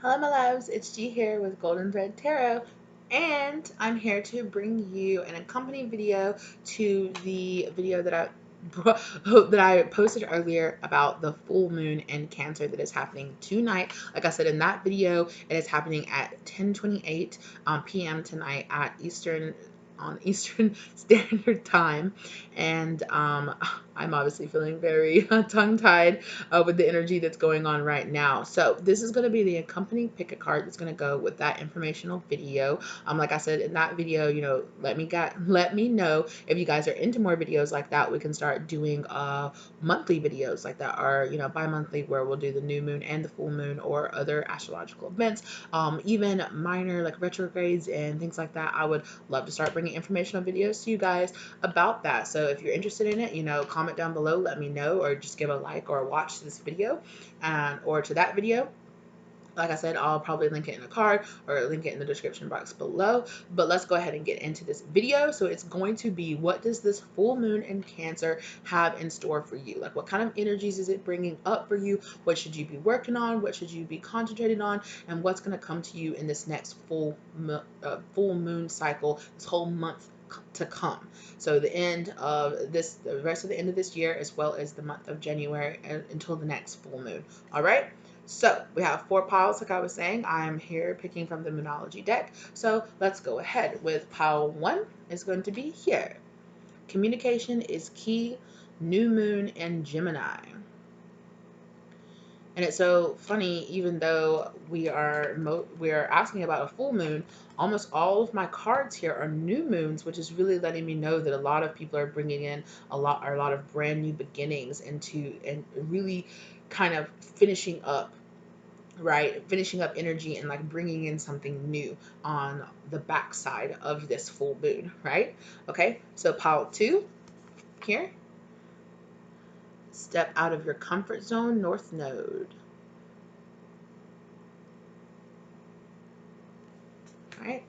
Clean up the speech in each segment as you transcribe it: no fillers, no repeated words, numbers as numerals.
Hello, my loves. It's G here with Golden Thread Tarot, and I'm here to bring you an accompanying video to the video that I posted earlier about the full moon in Cancer that is happening tonight. Like I said in that video, it is happening at 10:28 p.m. tonight at Eastern Standard Time, and I'm obviously feeling very tongue-tied with the energy that's going on right now. So this is going to be the accompanying pick a card that's going to go with that informational video. Like I said in that video, let me know if you guys are into more videos like that. We can start doing monthly videos like that, or bi-monthly, where we'll do the new moon and the full moon, or other astrological events, even minor like retrogrades and things like that. I would love to start bringing informational videos to you guys about that. So if you're interested in it, comment down below, let me know, or just give a like or watch this video, or to that video. Like I said, I'll probably link it in a card or link it in the description box below. But let's go ahead and get into this video. So it's going to be, what does this full moon in Cancer have in store for you? Like, what kind of energies is it bringing up for you? What should you be working on? What should you be concentrating on? And what's going to come to you in this next full moon cycle, this whole month to come? So the rest of the end of this year, as well as the month of January until the next full moon. All right. So we have 4 piles, like I was saying. I'm here picking from the Moonology deck. So let's go ahead with pile 1 is going to be here. Communication is key, new moon in Gemini. And it's so funny, even though we are asking about a full moon, almost all of my cards here are new moons, which is really letting me know that a lot of people are bringing in a lot of brand new beginnings and really kind of finishing up energy, and like bringing in something new on the backside of this full moon, right? Okay, so pile 2 here, step out of your comfort zone, North Node. All right,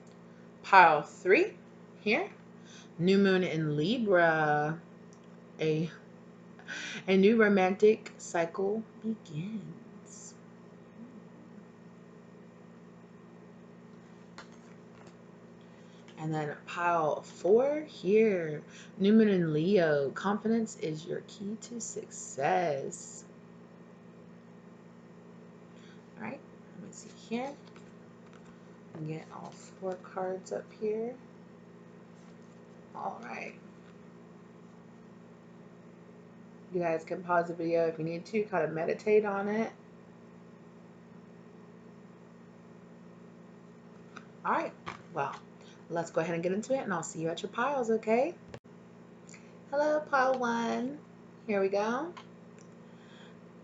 pile 3 here, new moon in Libra. A new romantic cycle begins. And then pile 4 here, new moon in Leo. Confidence is your key to success. All right, let me see here. Get all 4 cards up here. All right. You guys can pause the video if you need to, kind of meditate on it. All right, well, let's go ahead and get into it, and I'll see you at your piles, okay? Hello, pile 1. Here we go.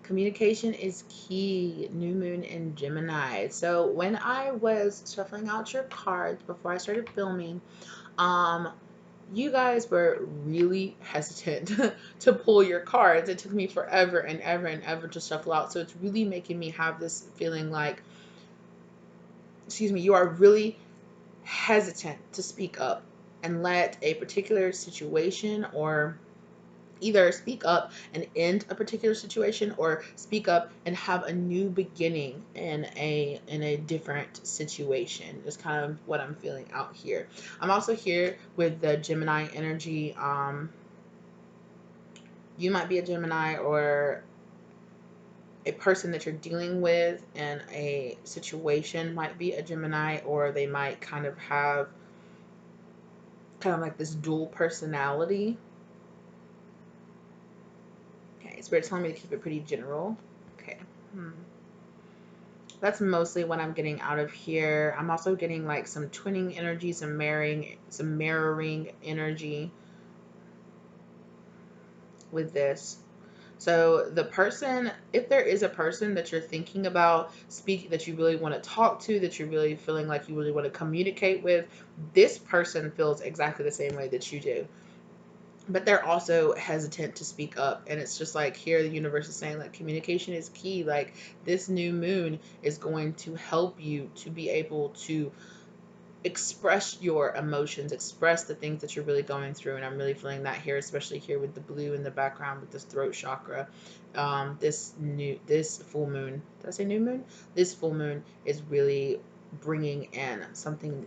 Communication is key, new moon in Gemini. So when I was shuffling out your cards before I started filming, you guys were really hesitant to pull your cards. It took me forever and ever to shuffle out. So it's really making me have this feeling like, excuse me, you are really hesitant to speak up and let a particular situation, or either speak up and end a particular situation, or speak up and have a new beginning in a different situation. Is kind of what I'm feeling out here. I'm also here with the Gemini energy. You might be a Gemini, or a person that you're dealing with in a situation might be a Gemini, or they might kind of have kind of like this dual personality. Okay, Spirit's telling me to keep it pretty general. Okay. That's mostly what I'm getting out of here. I'm also getting like some twinning energy, some mirroring energy with this. So the person, if there is a person that you're thinking about speaking, that you really want to talk to, that you're really feeling like you really want to communicate with, this person feels exactly the same way that you do. But they're also hesitant to speak up. And it's just like, here the universe is saying, like, communication is key. Like, this new moon is going to help you to be able to express your emotions, express the things that you're really going through. And I'm really feeling that here, especially here with the blue in the background with this throat chakra. This full moon, did I say new moon? This full moon is really bringing in something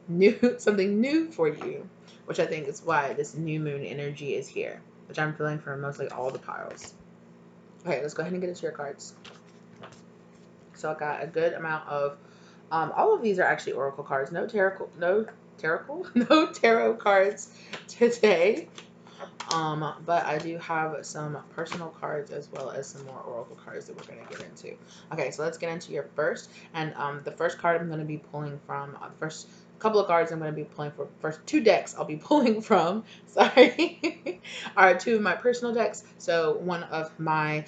new, something new for you, which I think is why this new moon energy is here, which I'm feeling for mostly all the piles. Okay, let's go ahead and get into your cards. So I got a good amount of, all of these are actually oracle cards. No tarot cards today. But I do have some personal cards as well as some more oracle cards that we're going to get into. Okay, so let's get into your first. And the first card I'm going to be pulling from, the first couple of cards I'm going to be pulling for, first two decks I'll be pulling from, sorry, are two of my personal decks. So one of my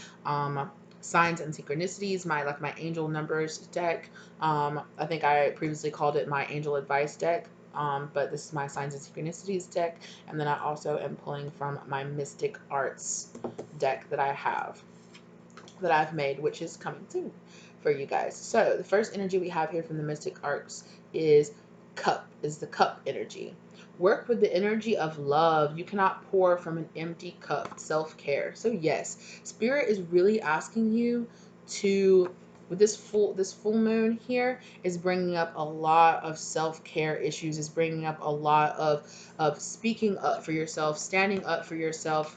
signs and synchronicities, my angel numbers deck. I think I previously called it my angel advice deck. But this is my signs and synchronicities deck. And then I also am pulling from my mystic arts deck that I've made, which is coming soon for you guys. So the first energy we have here from the mystic arts is the cup energy. Work with the energy of love. You cannot pour from an empty cup. Self-care. So yes, spirit is really asking you to, with this full moon here, is bringing up a lot of self-care issues, is bringing up a lot of speaking up for yourself, standing up for yourself,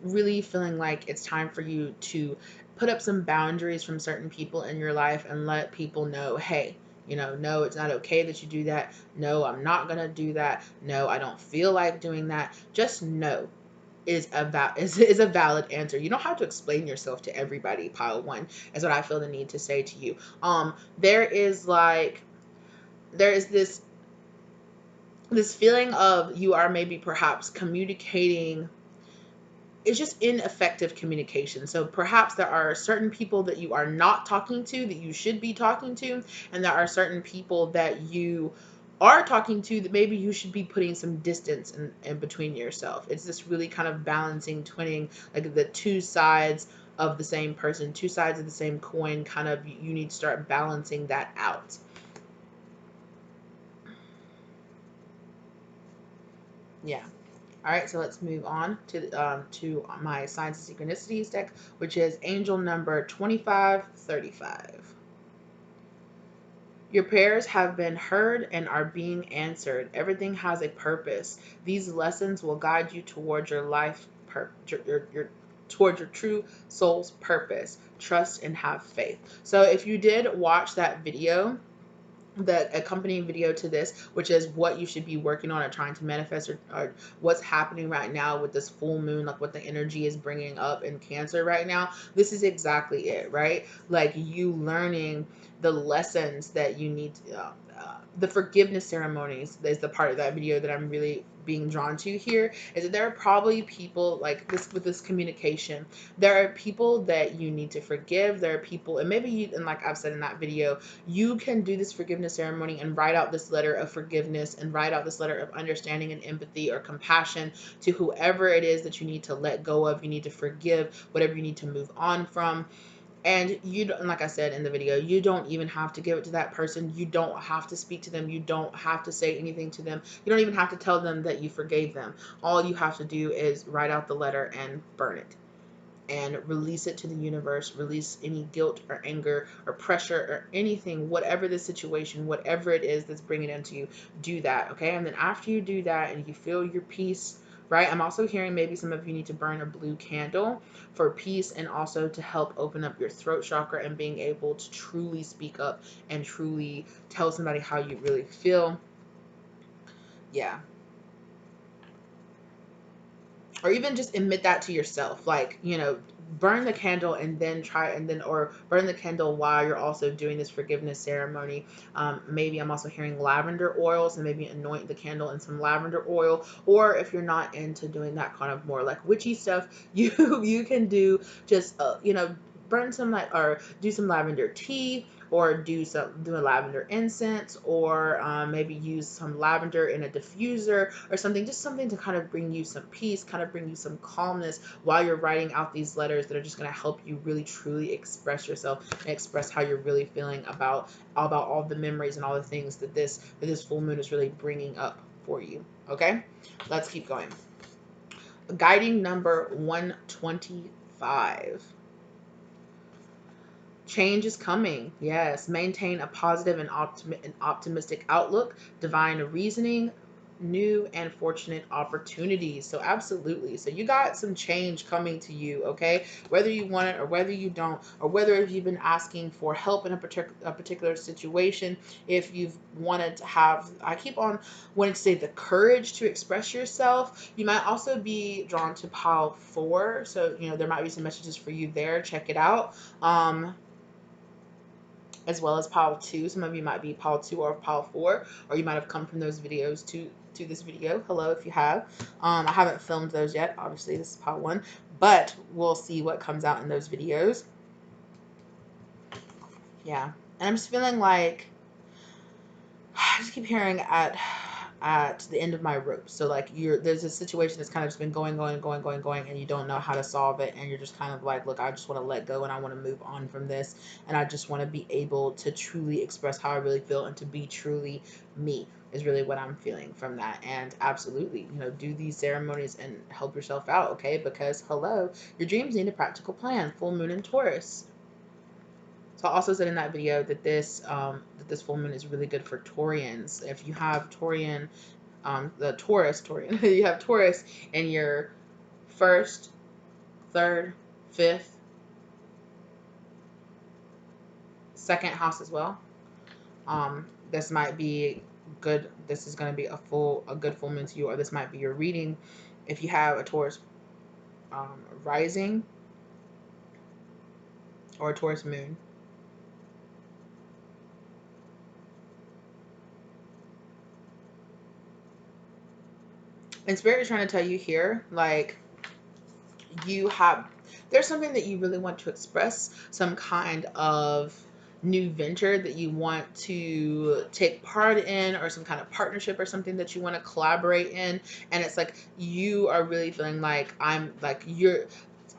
really feeling like it's time for you to put up some boundaries from certain people in your life and let people know, hey, no, it's not okay that you do that. No, I'm not going to do that. No, I don't feel like doing that. Just no is a valid answer. You don't have to explain yourself to everybody. Pile one is what I feel the need to say to you. There is this feeling of you are maybe perhaps communicating, it's just ineffective communication. So perhaps there are certain people that you are not talking to that you should be talking to, and there are certain people that you are talking to that maybe you should be putting some distance in between yourself. It's this really kind of balancing, twinning, like the two sides of the same person, two sides of the same coin, kind of, you need to start balancing that out. Yeah. All right, so let's move on to my signs and synchronicities deck, which is angel number 2535. Your prayers have been heard and are being answered. Everything has a purpose. These lessons will guide you toward your life, toward your true soul's purpose. Trust and have faith. So if you did watch that video, the accompanying video to this, which is what you should be working on or trying to manifest, or what's happening right now with this full moon, like what the energy is bringing up in Cancer right now, this is exactly it, right? Like you learning the lessons that you need the forgiveness ceremonies is the part of that video that I'm really being drawn to here, is that there are probably people like this with this communication. There are people that you need to forgive. There are people, and maybe you, and like I've said in that video, you can do this forgiveness ceremony and write out this letter of forgiveness and write out this letter of understanding and empathy or compassion to whoever it is that you need to let go of, you need to forgive, whatever you need to move on from. And you don't, like I said in the video, you don't even have to give it to that person. You don't have to speak to them. You don't have to say anything to them. You don't even have to tell them that you forgave them. All you have to do is write out the letter and burn it and release it to the universe. Release any guilt or anger or pressure or anything, whatever the situation, whatever it is that's bringing it into you, do that. Okay. And then after you do that and you feel your peace, right? I'm also hearing maybe some of you need to burn a blue candle for peace and also to help open up your throat chakra and being able to truly speak up and truly tell somebody how you really feel. Yeah. Or even just admit that to yourself, like, burn the candle and then or burn the candle while you're also doing this forgiveness ceremony. Maybe I'm also hearing lavender oil, so maybe anoint the candle in some lavender oil. Or if you're not into doing that kind of more like witchy stuff, you can do just burn some or do some lavender tea, or do a lavender incense, or maybe use some lavender in a diffuser or something, just something to kind of bring you some peace, kind of bring you some calmness while you're writing out these letters that are just going to help you really truly express yourself and express how you're really feeling about all the memories and all the things that this full moon is really bringing up for you. Okay, let's keep going. Guiding number 125. Change is coming. Yes. Maintain a positive and optimistic outlook. Divine reasoning. New and fortunate opportunities. So absolutely. So you got some change coming to you, okay? Whether you want it or whether you don't, or whether if you've been asking for help in a particular situation, if you've wanted to have, I keep on wanting to say, the courage to express yourself. You might also be drawn to pile 4. So, there might be some messages for you there. Check it out. As well as pile 2. Some of you might be pile 2 or pile 4, or you might have come from those videos to this video. Hello, if you have. I haven't filmed those yet. Obviously, this is pile 1, but we'll see what comes out in those videos. Yeah, and I'm just feeling like I just keep hearing at the end of my rope. So like there's a situation that's kind of just been going, and you don't know how to solve it, and you're just kind of like, look, I just want to let go and I want to move on from this, and I just want to be able to truly express how I really feel and to be truly me is really what I'm feeling from that. And absolutely, do these ceremonies and help yourself out, okay? Because hello, your dreams need a practical plan. Full moon in Taurus. So I also said in that video that this full moon is really good for Taurians. If you have Taurian, you have Taurus in your 1st, 3rd, 5th, 2nd house as well. This might be good. This is going to be a good full moon to you, or this might be your reading. If you have a Taurus rising or a Taurus moon. And Spirit is trying to tell you here, like, there's something that you really want to express, some kind of new venture that you want to take part in, or some kind of partnership or something that you want to collaborate in. And it's like you are really feeling like you're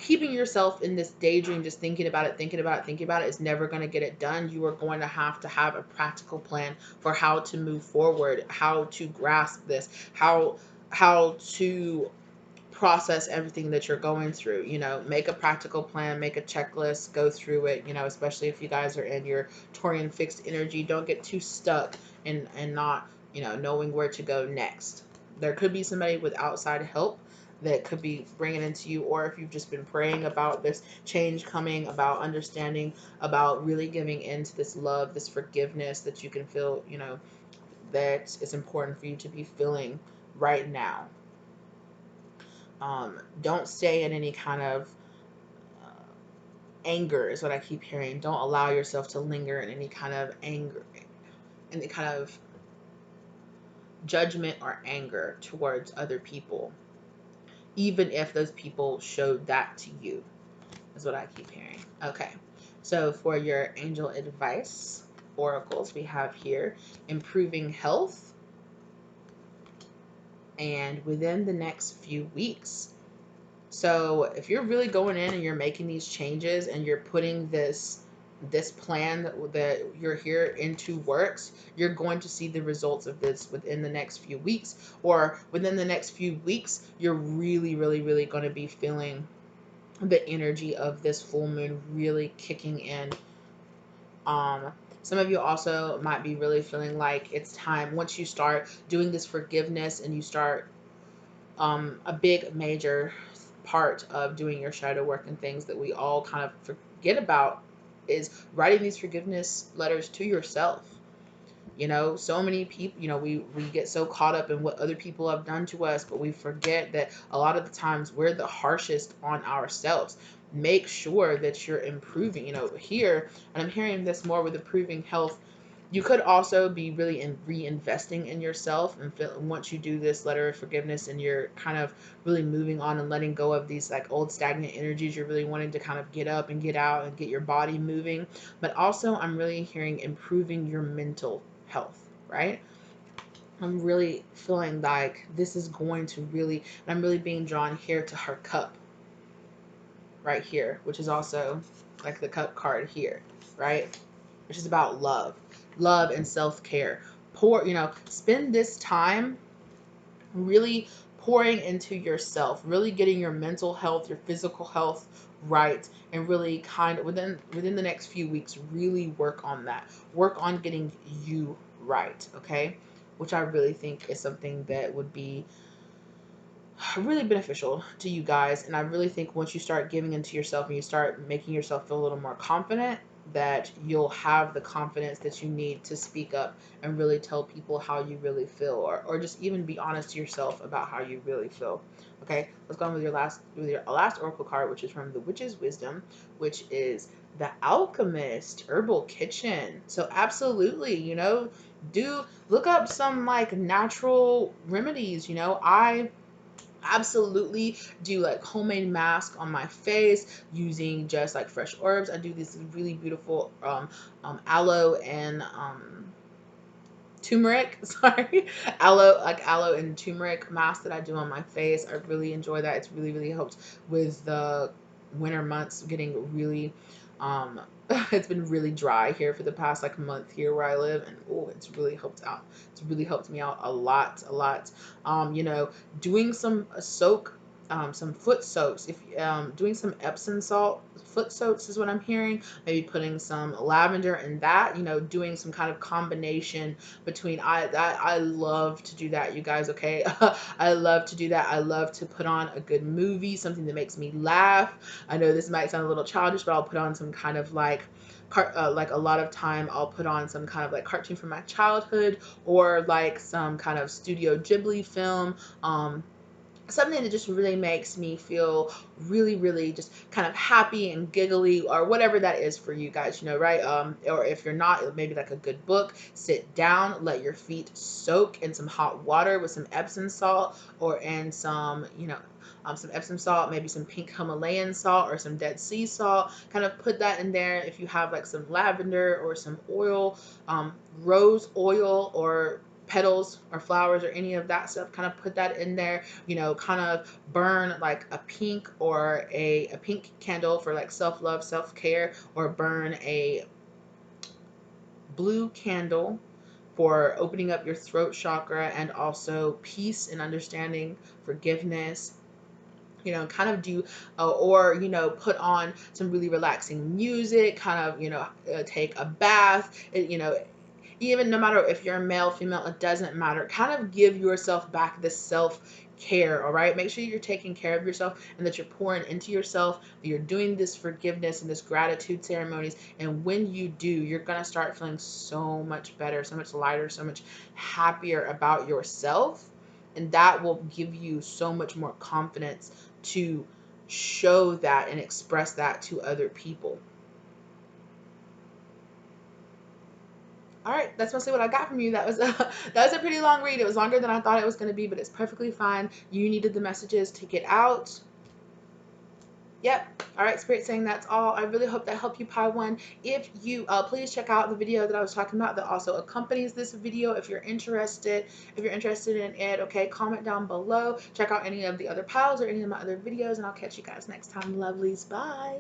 keeping yourself in this daydream, just thinking about it is never going to get it done. You are going to have a practical plan for how to move forward, how to grasp this, how to process everything that you're going through. Make a practical plan, make a checklist, go through it. Especially if you guys are in your Taurian fixed energy, don't get too stuck and not knowing where to go next. There could be somebody with outside help that could be bringing into you, or if you've just been praying about this change coming, about understanding, about really giving into this love, this forgiveness that you can feel, that it's important for you to be feeling right now. Don't stay in any kind of anger is what I keep hearing. Don't allow yourself to linger in any kind of anger, any kind of judgment or anger towards other people, even if those people showed that to you, is what I keep hearing. Okay, so for your angel advice oracles, we have here improving health, and within the next few weeks. So if you're really going in and you're making these changes and you're putting this plan that you're here into works, you're going to see the results of this within the next few weeks, or within the next few weeks, you're really, really, really going to be feeling the energy of this full moon really kicking in. Some of you also might be really feeling like it's time, once you start doing this forgiveness and you start a big major part of doing your shadow work and things that we all kind of forget about is writing these forgiveness letters to yourself. So many people, we get so caught up in what other people have done to us, but we forget that a lot of the times we're the harshest on ourselves. Make sure that you're improving, here, and I'm hearing this more with improving health. You could also be really reinvesting in yourself, and once you do this letter of forgiveness and you're kind of really moving on and letting go of these like old stagnant energies, you're really wanting to kind of get up and get out and get your body moving. But also I'm really hearing improving your mental health, right? I'm really feeling like this is going to really, and I'm really being drawn here to her cup right here, which is also like the cup card here, right? Which is about love and self-care. Spend this time really pouring into yourself, really getting your mental health, your physical health right, and really kind of within the next few weeks, really work on that. Work on getting you right, okay? Which I really think is something that would be really beneficial to you guys. And I really think once you start giving into yourself and you start making yourself feel a little more confident, that you'll have the confidence that you need to speak up and really tell people how you really feel, or just even be honest to yourself about how you really feel. Okay, let's go on with your last oracle card, which is from the Witch's Wisdom, which is the Alchemist Herbal Kitchen. So absolutely, do look up some like natural remedies. I absolutely do like homemade mask on my face using just like fresh herbs. I do this really beautiful aloe and turmeric sorry aloe and turmeric mask that I do on my face. I really enjoy that. It's really helped with the winter months getting really um it's been really dry here for the past like month here where I live, and oh, it's really helped out. It's really helped me out a lot. You know, doing some foot soaks, if doing some Epsom salt foot soaks is what I'm hearing. Maybe putting some lavender in that, doing some kind of combination between I love to do that, you guys, okay? I love to do that. I love to put on a good movie, something that makes me laugh. I know this might sound a little childish, but I'll put on some kind of like a lot of time I'll put on some kind of like cartoon from my childhood, or like some kind of Studio Ghibli film. Something that just really makes me feel really just kind of happy and giggly, or whatever that is for you guys, right? Or if you're not, maybe like a good book. Sit down, let your feet soak in some hot water with some Epsom salt, or in some Epsom salt, maybe some pink Himalayan salt or some Dead Sea salt. Kind of put that in there. If you have like some lavender or some oil, rose oil, or petals or flowers or any of that stuff, kind of put that in there. Kind of burn like a pink or a pink candle for like self-love, self-care, or burn a blue candle for opening up your throat chakra and also peace and understanding, forgiveness. Kind of do, or put on some really relaxing music, kind of take a bath. Even no matter if you're male, female, it doesn't matter. Kind of give yourself back this self-care, all right? Make sure you're taking care of yourself and that you're pouring into yourself, that you're doing this forgiveness and this gratitude ceremonies. And when you do, you're going to start feeling so much better, so much lighter, so much happier about yourself. And that will give you so much more confidence to show that and express that to other people. All right, that's mostly what I got from you. That was a pretty long read. It was longer than I thought it was going to be, but it's perfectly fine. You needed the messages to get out. Yep. All right, Spirit saying that's all. I really hope that helped you, Pi One. If you please check out the video that I was talking about that also accompanies this video. If you're interested in it, okay, comment down below. Check out any of the other piles or any of my other videos, and I'll catch you guys next time. Lovelies, bye.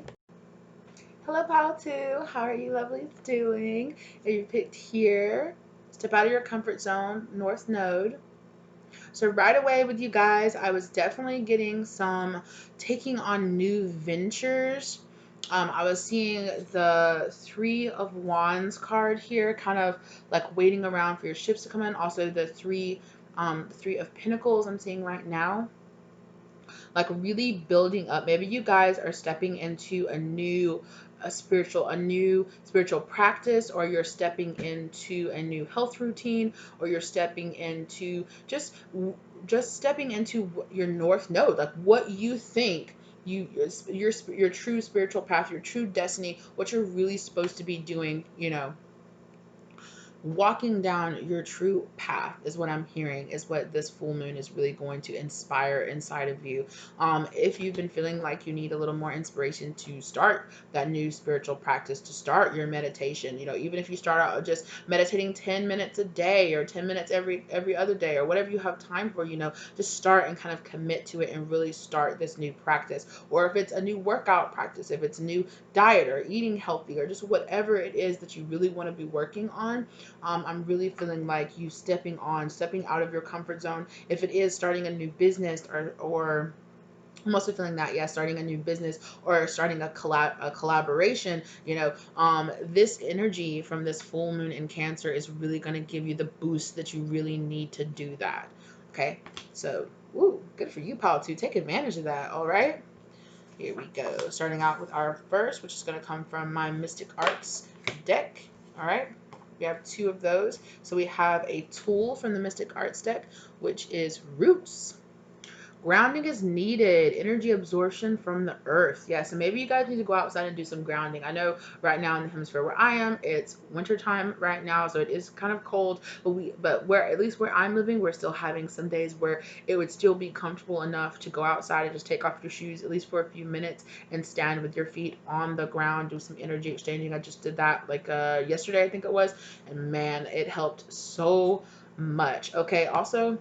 Hello, Pile 2. How are you lovelies doing? If you picked here, step out of your comfort zone, North Node. So right away with you guys, I was definitely getting some taking on new ventures. I was seeing the Three of Wands card here, kind of like waiting around for your ships to come in. Also the Three of Pentacles I'm seeing right now, like really building up. Maybe you guys are stepping into a new spiritual practice, or you're stepping into a new health routine, or you're stepping into just stepping into your North Node, like what you think your true spiritual path, your true destiny, what you're really supposed to be doing, walking down your true path is what I'm hearing, is what this full moon is really going to inspire inside of you. If you've been feeling like you need a little more inspiration to start that new spiritual practice, to start your meditation, even if you start out just meditating 10 minutes a day or 10 minutes every other day or whatever you have time for, just start and kind of commit to it and really start this new practice. Or if it's a new workout practice, if it's a new diet or eating healthy or just whatever it is that you really want to be working on, I'm really feeling like you stepping out of your comfort zone. If it is starting a new business, or I'm also feeling that, yeah, starting a new business or starting a collaboration, this energy from this full moon in Cancer is really going to give you the boost that you really need to do that. Okay, so, woo, good for you, Pal, too. Take advantage of that, all right? Here we go. Starting out with our first, which is going to come from my Mystic Arts deck, all right? We have two of those. So we have a tool from the Mystic Arts deck, which is Roots. Grounding is needed. Energy absorption from the earth. Yeah, so maybe you guys need to go outside and do some grounding. I know right now in the hemisphere where I am, it's wintertime right now, so it is kind of cold. But where, at least where I'm living, we're still having some days where it would still be comfortable enough to go outside and just take off your shoes at least for a few minutes and stand with your feet on the ground, do some energy exchanging. I just did that like yesterday, I think it was, and man, it helped so much. Okay, also,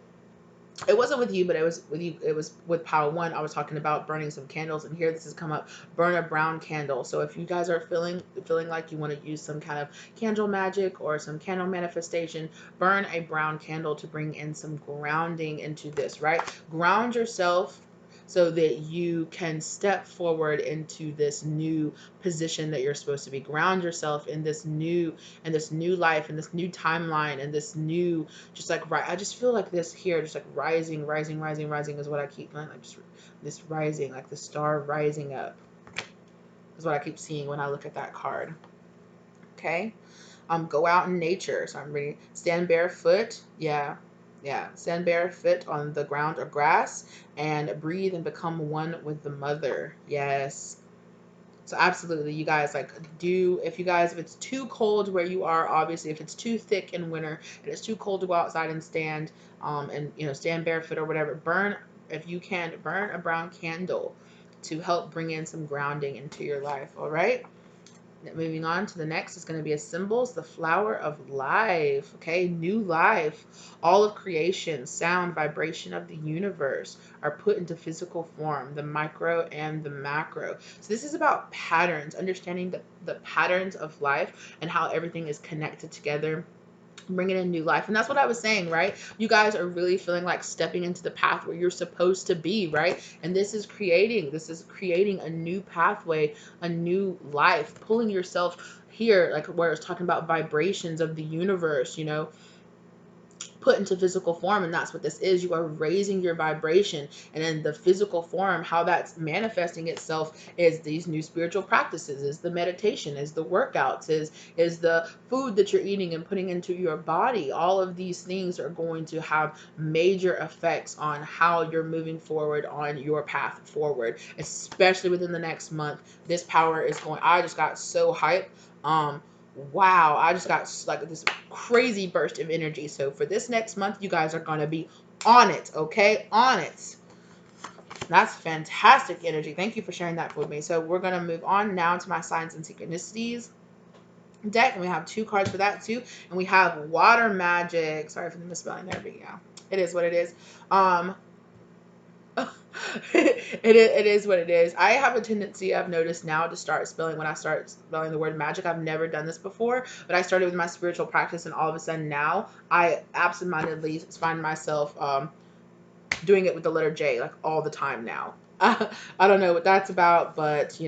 it wasn't with you, but it was with you. It was with Power One. I was talking about burning some candles, and here this has come up. Burn a brown candle. So if you guys are feeling like you want to use some kind of candle magic or some candle manifestation, burn a brown candle to bring in some grounding into this. Right, ground yourself so that you can step forward into this new position that you're supposed to be. Ground yourself in this new life, in this new timeline, and this new, just like, right, I just feel like this here, just like rising is what I keep feeling, like just this rising, like the star rising up is what I keep seeing when I look at that card. Okay, go out in nature. So I'm reading, stand barefoot. Yeah, stand barefoot on the ground or grass and breathe and become one with the mother. Yes. So absolutely, you guys, like, if it's too cold where you are, obviously, if it's too thick in winter and it's too cold to go outside and stand, and stand barefoot or whatever, if you can, burn a brown candle to help bring in some grounding into your life. All right. Moving on to the next is going to be a symbols, the flower of life. Okay, new life. All of creation, sound, vibration of the universe are put into physical form, the micro and the macro. So this is about patterns, understanding the patterns of life and how everything is connected together, bringing in new life. And that's what I was saying, right? You guys are really feeling like stepping into the path where you're supposed to be, right? And this is creating a new pathway, a new life, pulling yourself here, like where it's talking about vibrations of the universe, put into physical form. And that's what this is. You are raising your vibration, and in the physical form, how that's manifesting itself is these new spiritual practices, is the meditation, is the workouts, is the food that you're eating and putting into your body. All of these things are going to have major effects on how you're moving forward on your path forward, especially within the next month. This power is going, I just got so hyped. Wow, I just got like this crazy burst of energy. So for this next month, you guys are going to be on it, okay? On it. That's fantastic energy. Thank you for sharing that with me. So we're going to move on now to my signs and synchronicities deck, and we have two cards for that too. And we have water magic. Sorry for the misspelling there, but yeah, it is what it is. It is what it is. I have a tendency, I've noticed now, to start spelling, when I start spelling the word magic. I've never done this before, but I started with my spiritual practice, and all of a sudden now I absentmindedly find myself doing it with the letter J, like, all the time now. I don't know what that's about, but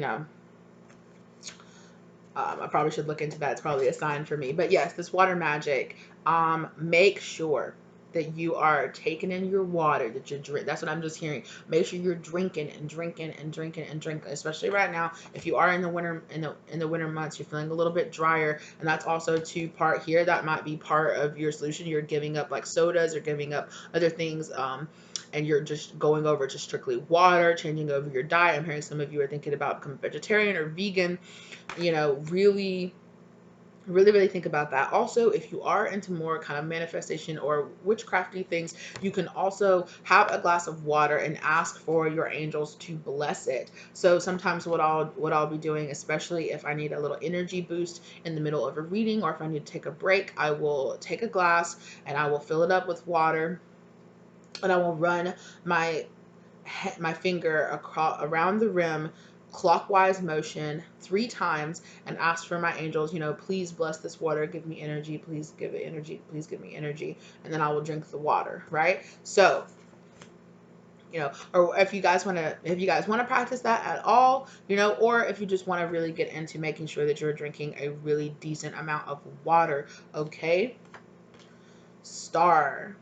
I probably should look into that. It's probably a sign for me. But yes, this water magic, make sure that you are taking in your water, that you're drink. That's what I'm just hearing. Make sure you're drinking and drinking and drinking and drinking, especially right now. If you are in the winter, in the winter months, you're feeling a little bit drier, and that's also two part here. That might be part of your solution. You're giving up like sodas or giving up other things, and you're just going over to strictly water, changing over your diet. I'm hearing some of you are thinking about becoming vegetarian or vegan. Really Really think about that. Also, if you are into more kind of manifestation or witchcrafty things, you can also have a glass of water and ask for your angels to bless it. So sometimes what I'll be doing, especially if I need a little energy boost in the middle of a reading, or if I need to take a break, I will take a glass and I will fill it up with water, and I will run my finger across around the rim, clockwise motion 3 times, and ask for my angels, please bless this water, give me energy, please give it energy, please give me energy, and then I will drink the water, right? So, or if you guys want to practice that at all, or if you just want to really get into making sure that you're drinking a really decent amount of water, okay? Star.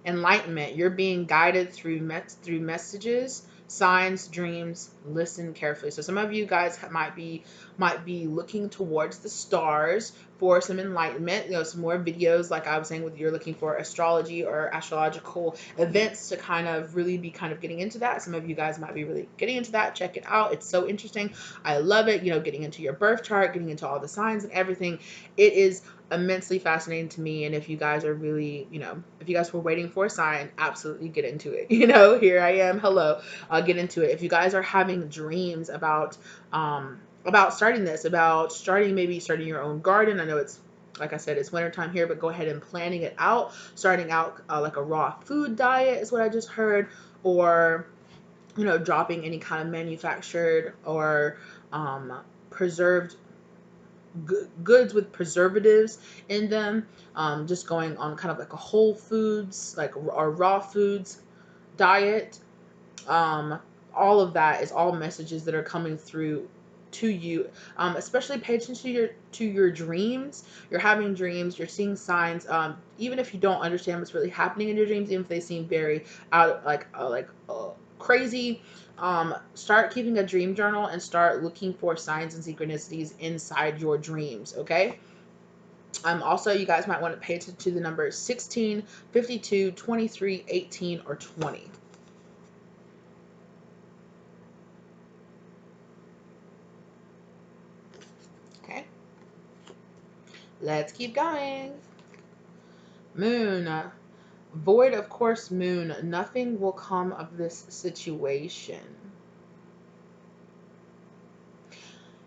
Enlightenment. You're being guided through messages, signs, dreams. Listen carefully. So some of you guys might be looking towards the stars for some enlightenment. Some more videos, like I was saying, with you're looking for astrology or astrological events to kind of really be kind of getting into that. Some of you guys might be really getting into that. Check it out. It's so interesting. I love it. Getting into your birth chart, getting into all the signs and everything. It is immensely fascinating to me. And if you guys are really, if you guys were waiting for a sign, absolutely get into it. Here I am. Hello. I'll get into it. If you guys are having dreams about starting this, maybe starting your own garden. I know it's, like I said, it's wintertime here, but go ahead and planning it out, starting out like a raw food diet is what I just heard, or, dropping any kind of manufactured or preserved goods with preservatives in them, just going on kind of like a whole foods, like, or raw foods diet. All of that is all messages that are coming through to you. Especially pay attention to your dreams. You're having dreams, you're seeing signs, even if you don't understand what's really happening in your dreams, even if they seem very out, crazy. Start keeping a dream journal and start looking for signs and synchronicities inside your dreams, okay? Also, you guys might want to pay attention to the numbers 16, 52, 23, 18, or 20. Okay, let's keep going. Moon. Void of course, moon. Nothing will come of this situation.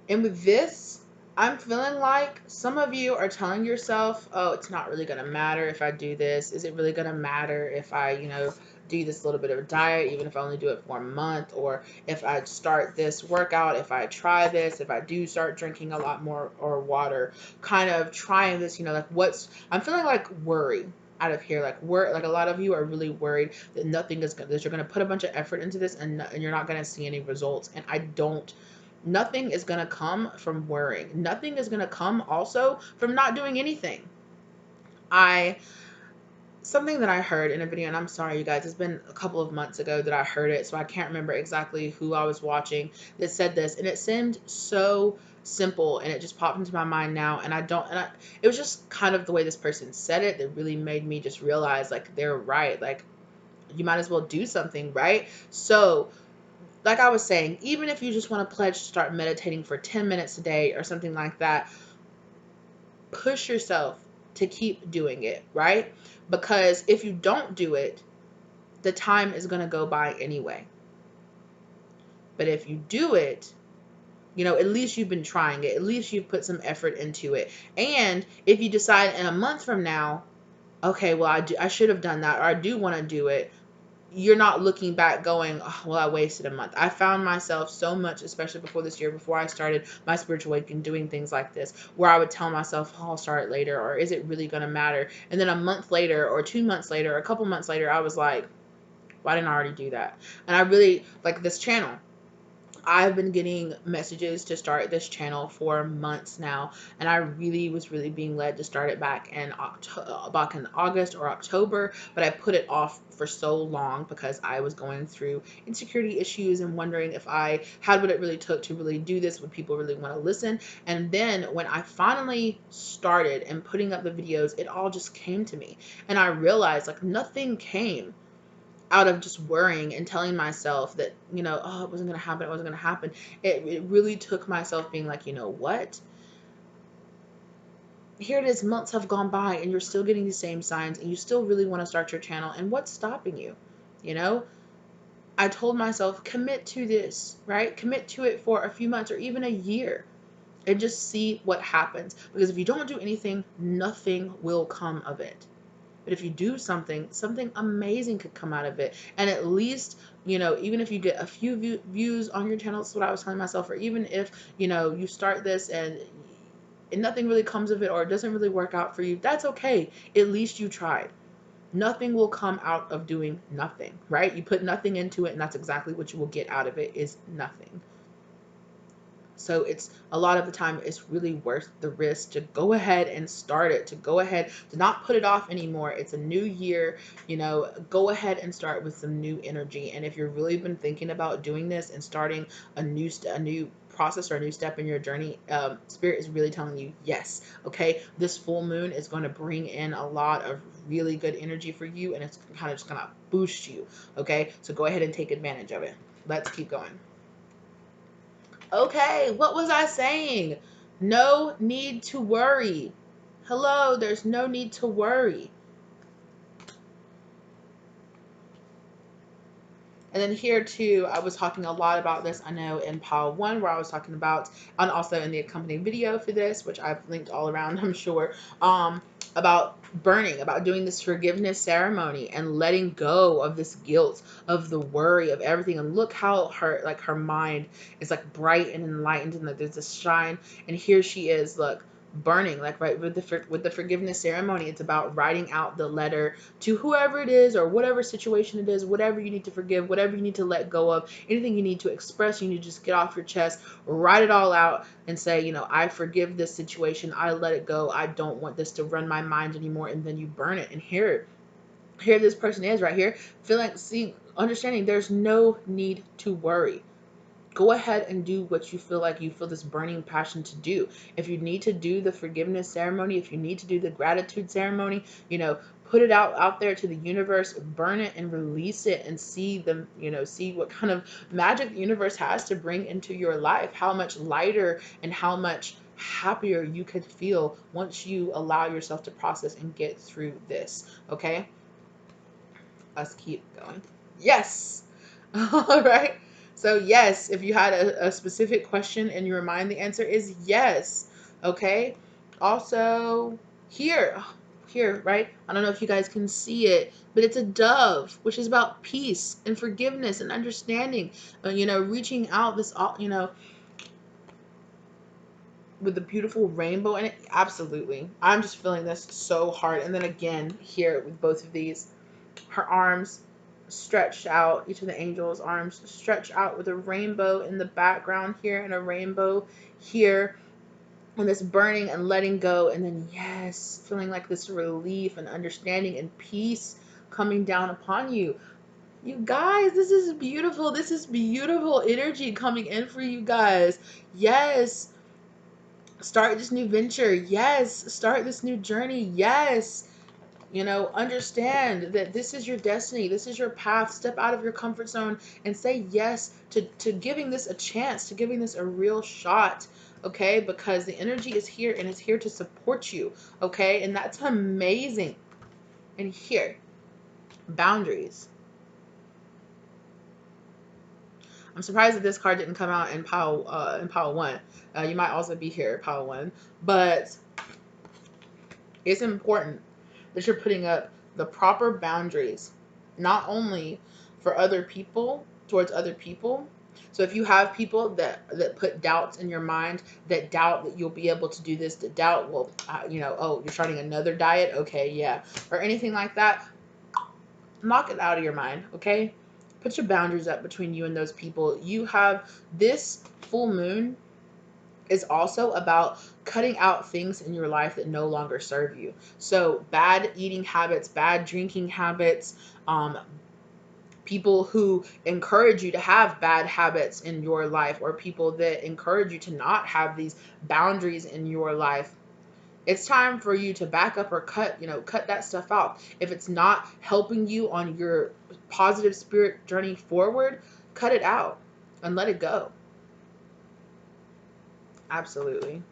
And with this, I'm feeling like some of you are telling yourself, oh, it's not really going to matter if I do this. Is it really going to matter if I, do this little bit of a diet, even if I only do it for a month, or if I start this workout, if I try this, if I do start drinking a lot more or water, kind of trying this, I'm feeling like worry out of here, like a lot of you are really worried that that you're going to put a bunch of effort into this, and you're not going to see any results. And nothing is going to come from worrying. Nothing is going to come also from not doing anything. Something that I heard in a video, and I'm sorry, you guys, it's been a couple of months ago that I heard it, so I can't remember exactly who I was watching that said this, and it seemed so simple, and it just popped into my mind now, it was just kind of the way this person said it that really made me just realize, like, they're right. Like, you might as well do something, right? So, like I was saying, even if you just want to pledge to start meditating for 10 minutes a day or something like that, push yourself to keep doing it, right? Because if you don't do it, the time is going to go by anyway. But if you do it, at least you've been trying it. At least you've put some effort into it. And if you decide in a month from now, okay, well, I should have done that, or I do want to do it, you're not looking back going, oh, well, I wasted a month. I found myself so much, especially before this year, before I started my spiritual awakening, doing things like this, where I would tell myself, oh, I'll start later, or is it really going to matter? And then a month later, or 2 months later, or a couple months later, I was like, why didn't I already do that? And I really like this channel. I've been getting messages to start this channel for months now, and I was really being led to start it back in August or October, but I put it off for so long because I was going through insecurity issues and wondering if I had what it really took to really do this, would people really want to listen? And then when I finally started and putting up the videos, it all just came to me, and I realized, like, nothing came out of just worrying and telling myself that, oh, it wasn't going to happen. It wasn't going to happen. It really took myself being like, you know what? here it is, months have gone by and you're still getting these same signs and you still really want to start your channel. And what's stopping you? You know, I told myself, commit to this, right? Commit to it for a few months or even a year and just see what happens. Because if you don't do anything, nothing will come of it. But if you do something, something amazing could come out of it. And at least, you know, even if you get a few views on your channel, that's what I was telling myself, or even if, you know, you start this and nothing really comes of it or it doesn't really work out for you, that's okay. At least you tried. Nothing will come out of doing nothing, right? You put nothing into it and that's exactly what you will get out of it, is nothing. So it's a lot of the time it's really worth the risk to go ahead and start it, to go ahead, to not put it off anymore. It's a new year, you know, go ahead and start with some new energy. And if you've really been thinking about doing this and starting a new process or a new step in your journey, Spirit is really telling you yes. Okay, this full moon is going to bring in a lot of really good energy for you, and it's kind of just going to boost you. Okay, so go ahead and take advantage of it. Let's keep going. Okay, what was I saying? No need to worry. Hello, there's no need to worry. And then here too, I was talking a lot about this, I know, in Pile 1, where I was talking about, and also in the accompanying video for this, which I've linked all around, I'm sure, about burning, about doing this forgiveness ceremony and letting go of this guilt, of the worry, of everything. And look how her mind is like bright and enlightened, and like there's this shine. And here she is, look, burning, like right with the forgiveness ceremony. It's about writing out the letter to whoever it is or whatever situation it is, whatever you need to forgive, whatever you need to let go of, anything you need to express, you need to just get off your chest, write it all out and say, you know, I forgive this situation, I let it go, I don't want this to run my mind anymore. And then you burn it. And here this person is right here, feeling, seeing, understanding there's no need to worry. Go ahead and do what you feel like you feel this burning passion to do. If you need to do the forgiveness ceremony, if you need to do the gratitude ceremony, you know, put it out there to the universe, burn it and release it, and see them, you know, see what kind of magic the universe has to bring into your life, how much lighter and how much happier you could feel once you allow yourself to process and get through this. Okay, let's keep going. Yes. All right. So yes, if you had a specific question in your mind, the answer is yes. Okay. Also, here, here, right? I don't know if you guys can see it, but it's a dove, which is about peace and forgiveness and understanding. You know, reaching out this, you know, with the beautiful rainbow in it. Absolutely. I'm just feeling this so hard. And then again, here with both of these, her arms stretched out, each of the angels' arms stretched out with a rainbow in the background here and a rainbow here, and this burning and letting go. And then, yes, feeling like this relief and understanding and peace coming down upon you. You guys, this is beautiful. This is beautiful energy coming in for you guys. Yes. Start this new venture. Yes. Start this new journey. Yes. You know, understand that this is your destiny. This is your path. Step out of your comfort zone and say yes to giving this a chance, to giving this a real shot. Okay, because the energy is here and it's here to support you. Okay, and that's amazing. And here, boundaries. I'm surprised that this card didn't come out in pile 1. You might also be here, pile 1. But it's important that you're putting up the proper boundaries, not only for other people, towards other people. So if you have people that put doubts in your mind, that doubt that you'll be able to do this, that doubt, well, you know, oh, you're starting another diet, okay, yeah, or anything like that, knock it out of your mind, okay? Put your boundaries up between you and those people. You have this full moon is also about cutting out things in your life that no longer serve you. So bad eating habits, bad drinking habits, people who encourage you to have bad habits in your life, or people that encourage you to not have these boundaries in your life. It's time for you to back up or cut, you know, cut that stuff out. If it's not helping you on your positive spirit journey forward, cut it out and let it go. Absolutely.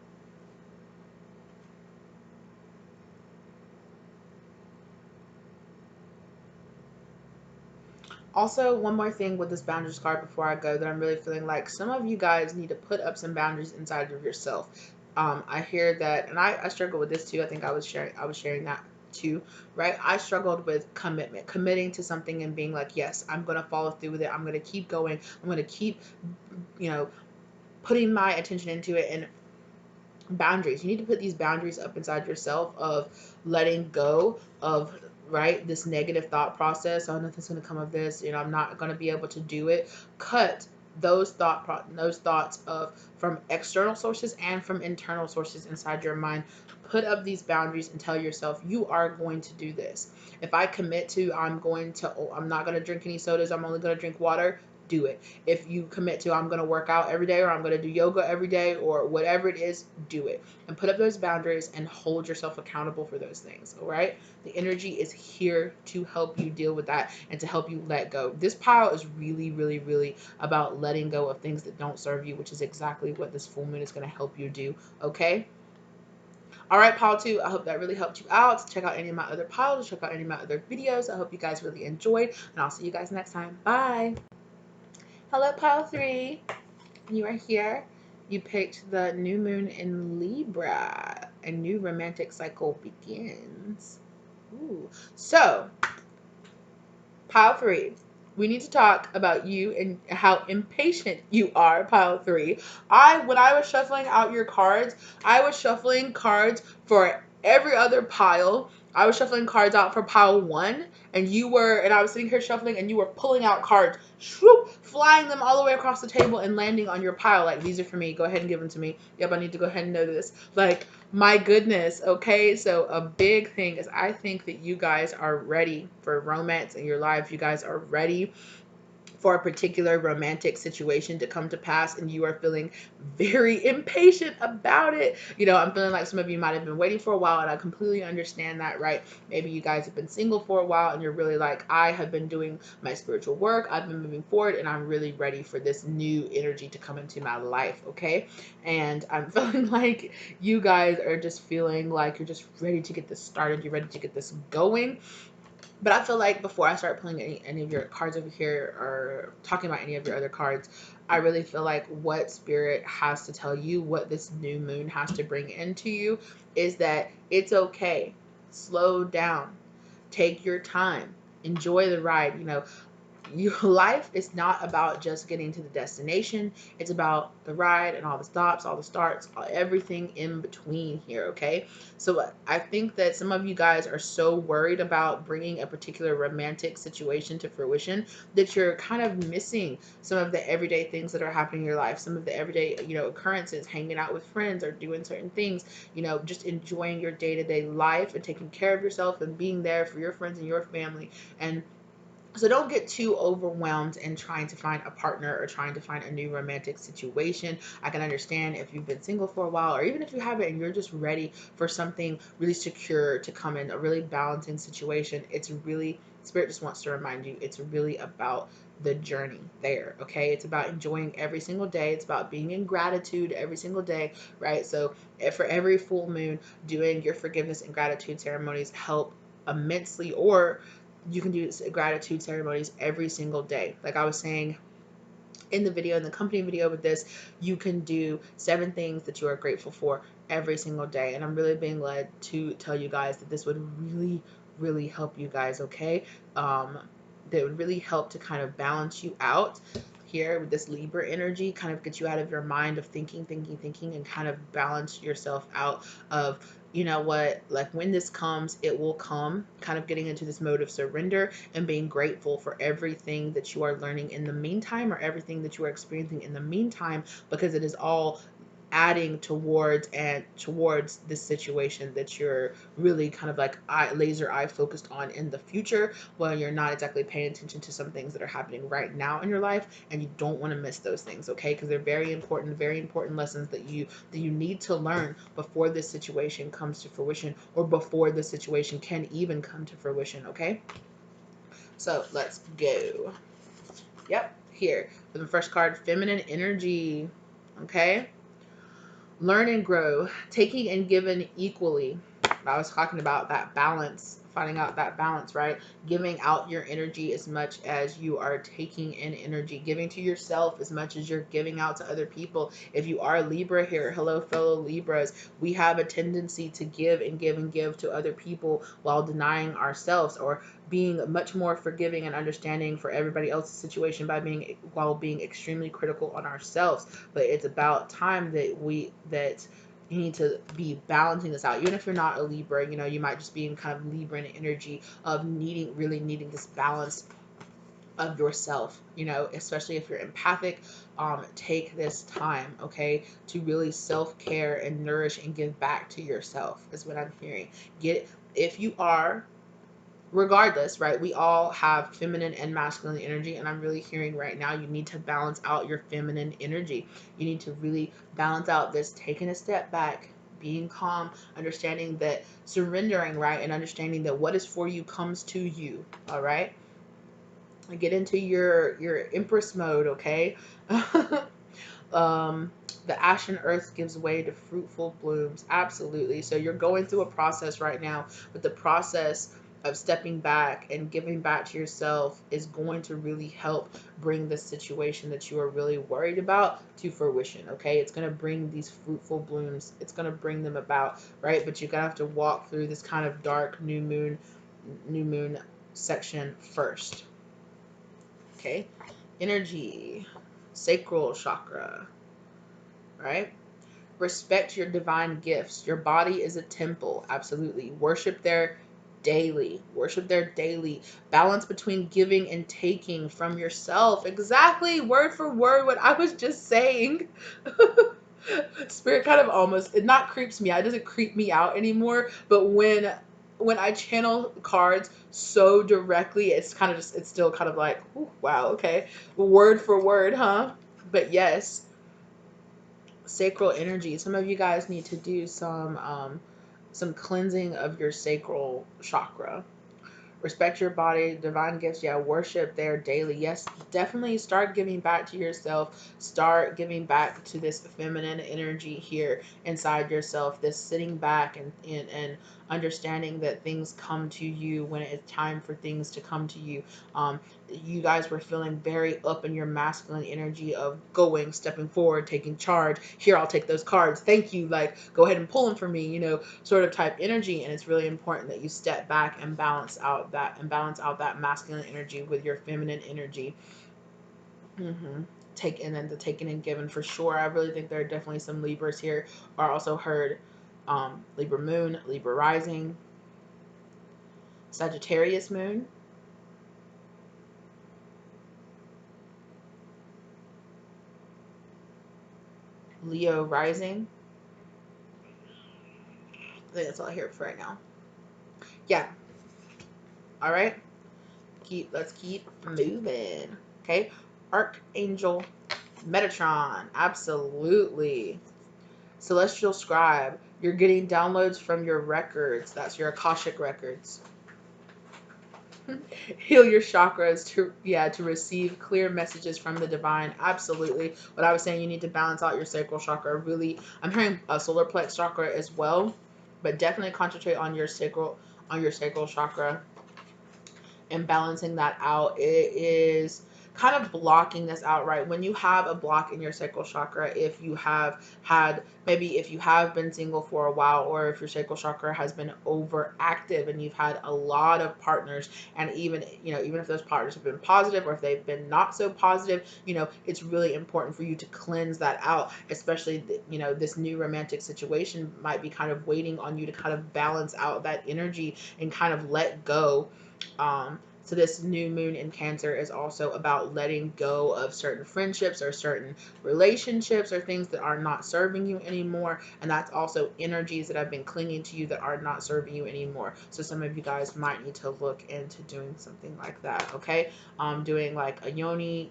Also, one more thing with this boundaries card before I go that I'm really feeling like some of you guys need to put up some boundaries inside of yourself. I hear that, and I struggle with this too. I think I was sharing that too, right? I struggled with commitment, committing to something and being like, yes, I'm gonna follow through with it. I'm gonna keep going. I'm gonna keep, you know, putting my attention into it. And boundaries, you need to put these boundaries up inside yourself of letting go of, right, this negative thought process. Oh, nothing's going to come of this, I'm not going to be able to do it. Cut those thoughts of from external sources and from internal sources inside your mind. Put up these boundaries and tell yourself you are going to do this. If I commit to, I'm not going to drink any sodas, I'm only going to drink water, do it. If you commit to, I'm going to work out every day, or I'm going to do yoga every day, or whatever it is, do it. And put up those boundaries and hold yourself accountable for those things. All right. The energy is here to help you deal with that and to help you let go. This pile is really, really, really about letting go of things that don't serve you, which is exactly what this full moon is going to help you do. Okay. All right, pile 2, I hope that really helped you out. Check out any of my other piles, check out any of my other videos. I hope you guys really enjoyed, and I'll see you guys next time. Bye. Hello, pile 3. You are here. You picked the new moon in Libra. A new romantic cycle begins. Ooh. So, pile 3. We need to talk about you and how impatient you are, pile 3. When I was shuffling out your cards, I was shuffling cards for every other pile. I was shuffling cards out for pile 1, and I was sitting here shuffling, and you were pulling out cards, swoop, flying them all the way across the table and landing on your pile. Like, these are for me. Go ahead and give them to me. Yep, I need to go ahead and know this. Like, my goodness. Okay, so a big thing is I think that you guys are ready for romance in your life. You guys are ready for a particular romantic situation to come to pass, and you are feeling very impatient about it. I'm feeling like some of you might have been waiting for a while, and I completely understand that, right? Maybe you guys have been single for a while and you're really like, I have been doing my spiritual work, I've been moving forward, and I'm really ready for this new energy to come into my life. Okay. And I'm feeling like you guys are just feeling like you're just ready to get this started, you're ready to get this going. But I feel like before I start pulling any of your cards over here or talking about any of your other cards, I really feel like what Spirit has to tell you, what this new moon has to bring into you, is that it's okay. Slow down. Take your time. Enjoy the ride. Your life is not about just getting to the destination. It's about the ride and all the stops, all the starts, everything in between here. Okay. So I think that some of you guys are so worried about bringing a particular romantic situation to fruition that you're kind of missing some of the everyday things that are happening in your life, some of the everyday, occurrences, hanging out with friends or doing certain things, just enjoying your day-to-day life and taking care of yourself and being there for your friends and your family. And so don't get too overwhelmed in trying to find a partner or trying to find a new romantic situation. I can understand if you've been single for a while, or even if you haven't and you're just ready for something really secure to come in, a really balancing situation. Spirit just wants to remind you, it's really about the journey there. Okay. It's about enjoying every single day. It's about being in gratitude every single day, right? So for every full moon, doing your forgiveness and gratitude ceremonies help immensely. Or you can do gratitude ceremonies every single day. Like I was saying in the company video with this, you can do 7 things that you are grateful for every single day. And I'm really being led to tell you guys that this would really, really help you guys. Okay. That would really help to kind of balance you out here with this Libra energy, kind of get you out of your mind of thinking, and kind of balance yourself out of, like when this comes, it will come, kind of getting into this mode of surrender and being grateful for everything that you are learning in the meantime, or everything that you are experiencing in the meantime, because it is all adding towards this situation that you're really kind of like laser eye focused on in the future, while you're not exactly paying attention to some things that are happening right now in your life, and you don't want to miss those things. Okay, because they're very important lessons that you need to learn before this situation comes to fruition, or before this situation can even come to fruition. Okay, so let's go. Yep, here for the first card, feminine energy. Okay, learn and grow, taking and given equally. I was talking about that balance, finding out that balance, right? Giving out your energy as much as you are taking in energy, giving to yourself as much as you're giving out to other people. If you are Libra here, hello, fellow Libras, we have a tendency to give and give and give to other people while denying ourselves, or being much more forgiving and understanding for everybody else's situation by while being extremely critical on ourselves. But it's about time that you need to be balancing this out. Even if you're not a Libra, you might just be in kind of Libra energy of really needing this balance of yourself, especially if you're empathic. Take this time, okay, to really self-care and nourish and give back to yourself, is what I'm hearing. If you are, regardless, right, we all have feminine and masculine energy, and I'm really hearing right now you need to balance out your feminine energy. You need to really balance out this taking a step back, being calm, understanding that, surrendering, right, and understanding that what is for you comes to you. All right, get into your empress mode, okay. um the ashen earth gives way to fruitful blooms. Absolutely. So you're going through a process right now, but the process of stepping back and giving back to yourself is going to really help bring the situation that you are really worried about to fruition, okay? It's going to bring these fruitful blooms. It's going to bring them about, right? But you're going to have to walk through this kind of dark new moon section first. Okay? Energy, sacral chakra, right? Respect your divine gifts. Your body is a temple. Absolutely. Worship there daily. Worship there daily. Balance between giving and taking from yourself. Exactly. Word for word what I was just saying. Spirit kind of almost, it not creeps me out. It doesn't creep me out anymore. But when I channel cards so directly, it's still kind of like, ooh, wow, okay. Word for word, huh? But yes, sacral energy. Some of you guys need to do some cleansing of your sacral chakra. Respect your body, divine gifts. Yeah, worship there daily. Yes, definitely start giving back to yourself. Start giving back to this feminine energy here inside yourself. This sitting back and understanding that things come to you when it's time for things to come to you. You guys were feeling very up in your masculine energy of going, stepping forward, taking charge. Here, I'll take those cards. Thank you. Like, go ahead and pull them for me, sort of type energy. And it's really important that you step back and balance out that masculine energy with your feminine energy. Taking and the taken and given for sure. I really think there are definitely some Libras here. I also heard Libra moon, Libra rising, Sagittarius moon, Leo rising. I think that's all I hear for right now. Yeah. All right. Let's keep moving. Okay. Archangel Metatron. Absolutely. Celestial Scribe. You're getting downloads from your records. That's your Akashic records. Heal your chakras to receive clear messages from the divine. Absolutely. What I was saying, you need to balance out your sacral chakra. Really, I'm hearing a solar plex chakra as well, but definitely concentrate on your sacral chakra and balancing that out. It is kind of blocking this out, right? When you have a block in your sacral chakra, if you have been single for a while, or if your sacral chakra has been overactive and you've had a lot of partners, and even if those partners have been positive or if they've been not so positive, it's really important for you to cleanse that out. Especially, this new romantic situation might be kind of waiting on you to kind of balance out that energy and kind of let go. So this new moon in Cancer is also about letting go of certain friendships or certain relationships or things that are not serving you anymore. And that's also energies that have been clinging to you that are not serving you anymore. So some of you guys might need to look into doing something like that, okay? Doing like a yoni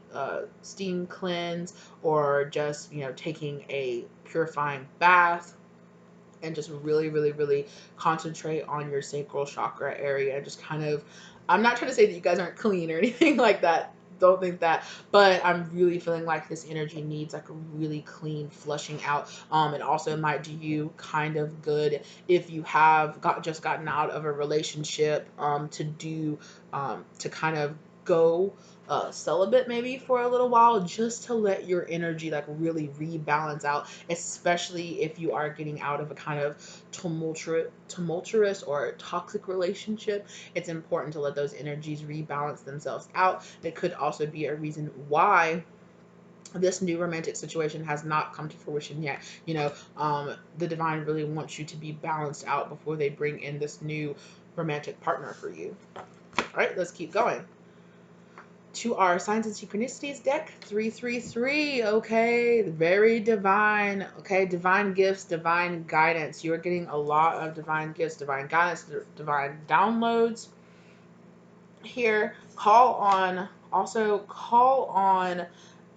steam cleanse, or just, taking a purifying bath, and just really concentrate on your sacral chakra area. Just kind of, I'm not trying to say that you guys aren't clean or anything like that. don't think that. But I'm really feeling like this energy needs like a really clean flushing out. It also might do you kind of good if you have just gotten out of a relationship, to kind of go celibate maybe for a little while, just to let your energy like really rebalance out, especially if you are getting out of a kind of tumultuous or toxic relationship. It's important to let those energies rebalance themselves out. It could also be a reason why this new romantic situation has not come to fruition yet. The divine really wants you to be balanced out before they bring in this new romantic partner for you. All right, let's keep going to our signs and synchronicities deck. 333. Okay, very divine. Okay, divine gifts, divine guidance. You're getting a lot of divine gifts, divine guidance, divine downloads here. Call on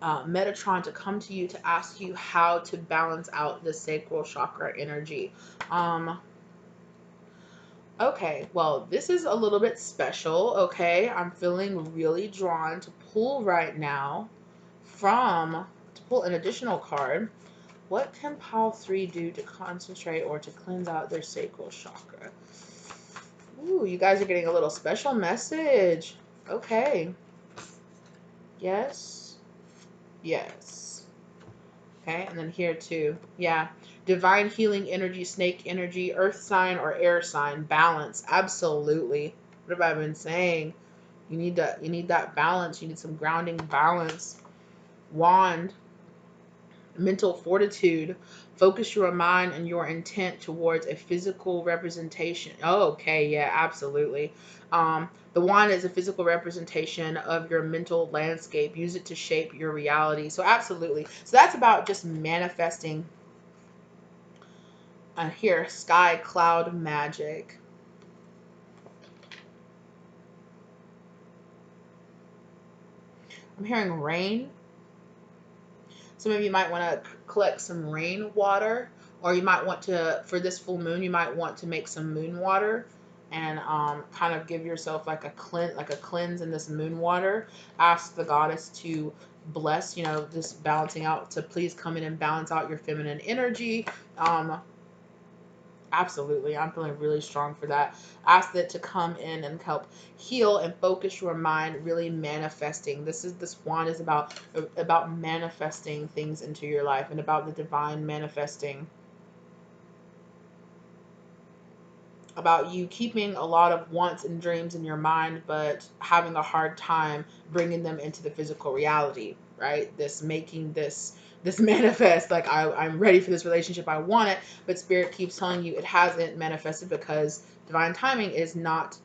Metatron to come to you to ask you how to balance out the sacral chakra energy. Okay, well, this is a little bit special, okay? I'm feeling really drawn to pull right now to pull an additional card. What can Pile 3 do to concentrate or to cleanse out their sacral chakra? Ooh, you guys are getting a little special message. Okay. Yes. Yes. Okay, and then here too. Yeah. Divine healing energy, snake energy, earth sign or air sign, balance. Absolutely. What have I been saying? You need that balance. You need some grounding balance. Wand, mental fortitude. Focus your mind and your intent towards a physical representation. Oh, okay, yeah, absolutely. The wand is a physical representation of your mental landscape. Use it to shape your reality. So absolutely. So that's about just manifesting. Here, sky, cloud, magic. I'm hearing rain. Some of you might want to collect some rain water, or you might want to, for this full moon, you might want to make some moon water and kind of give yourself like a cleanse in this moon water. Ask the goddess to bless, this balancing out, to please come in and balance out your feminine energy. Absolutely. I'm feeling really strong for that. Ask it to come in and help heal and focus your mind, really manifesting. This wand is about manifesting things into your life and about the divine manifesting. About you keeping a lot of wants and dreams in your mind, but having a hard time bringing them into the physical reality, right? Making this manifest. Like, I'm ready for this relationship, I want it, but spirit keeps telling you it hasn't manifested because divine timing is not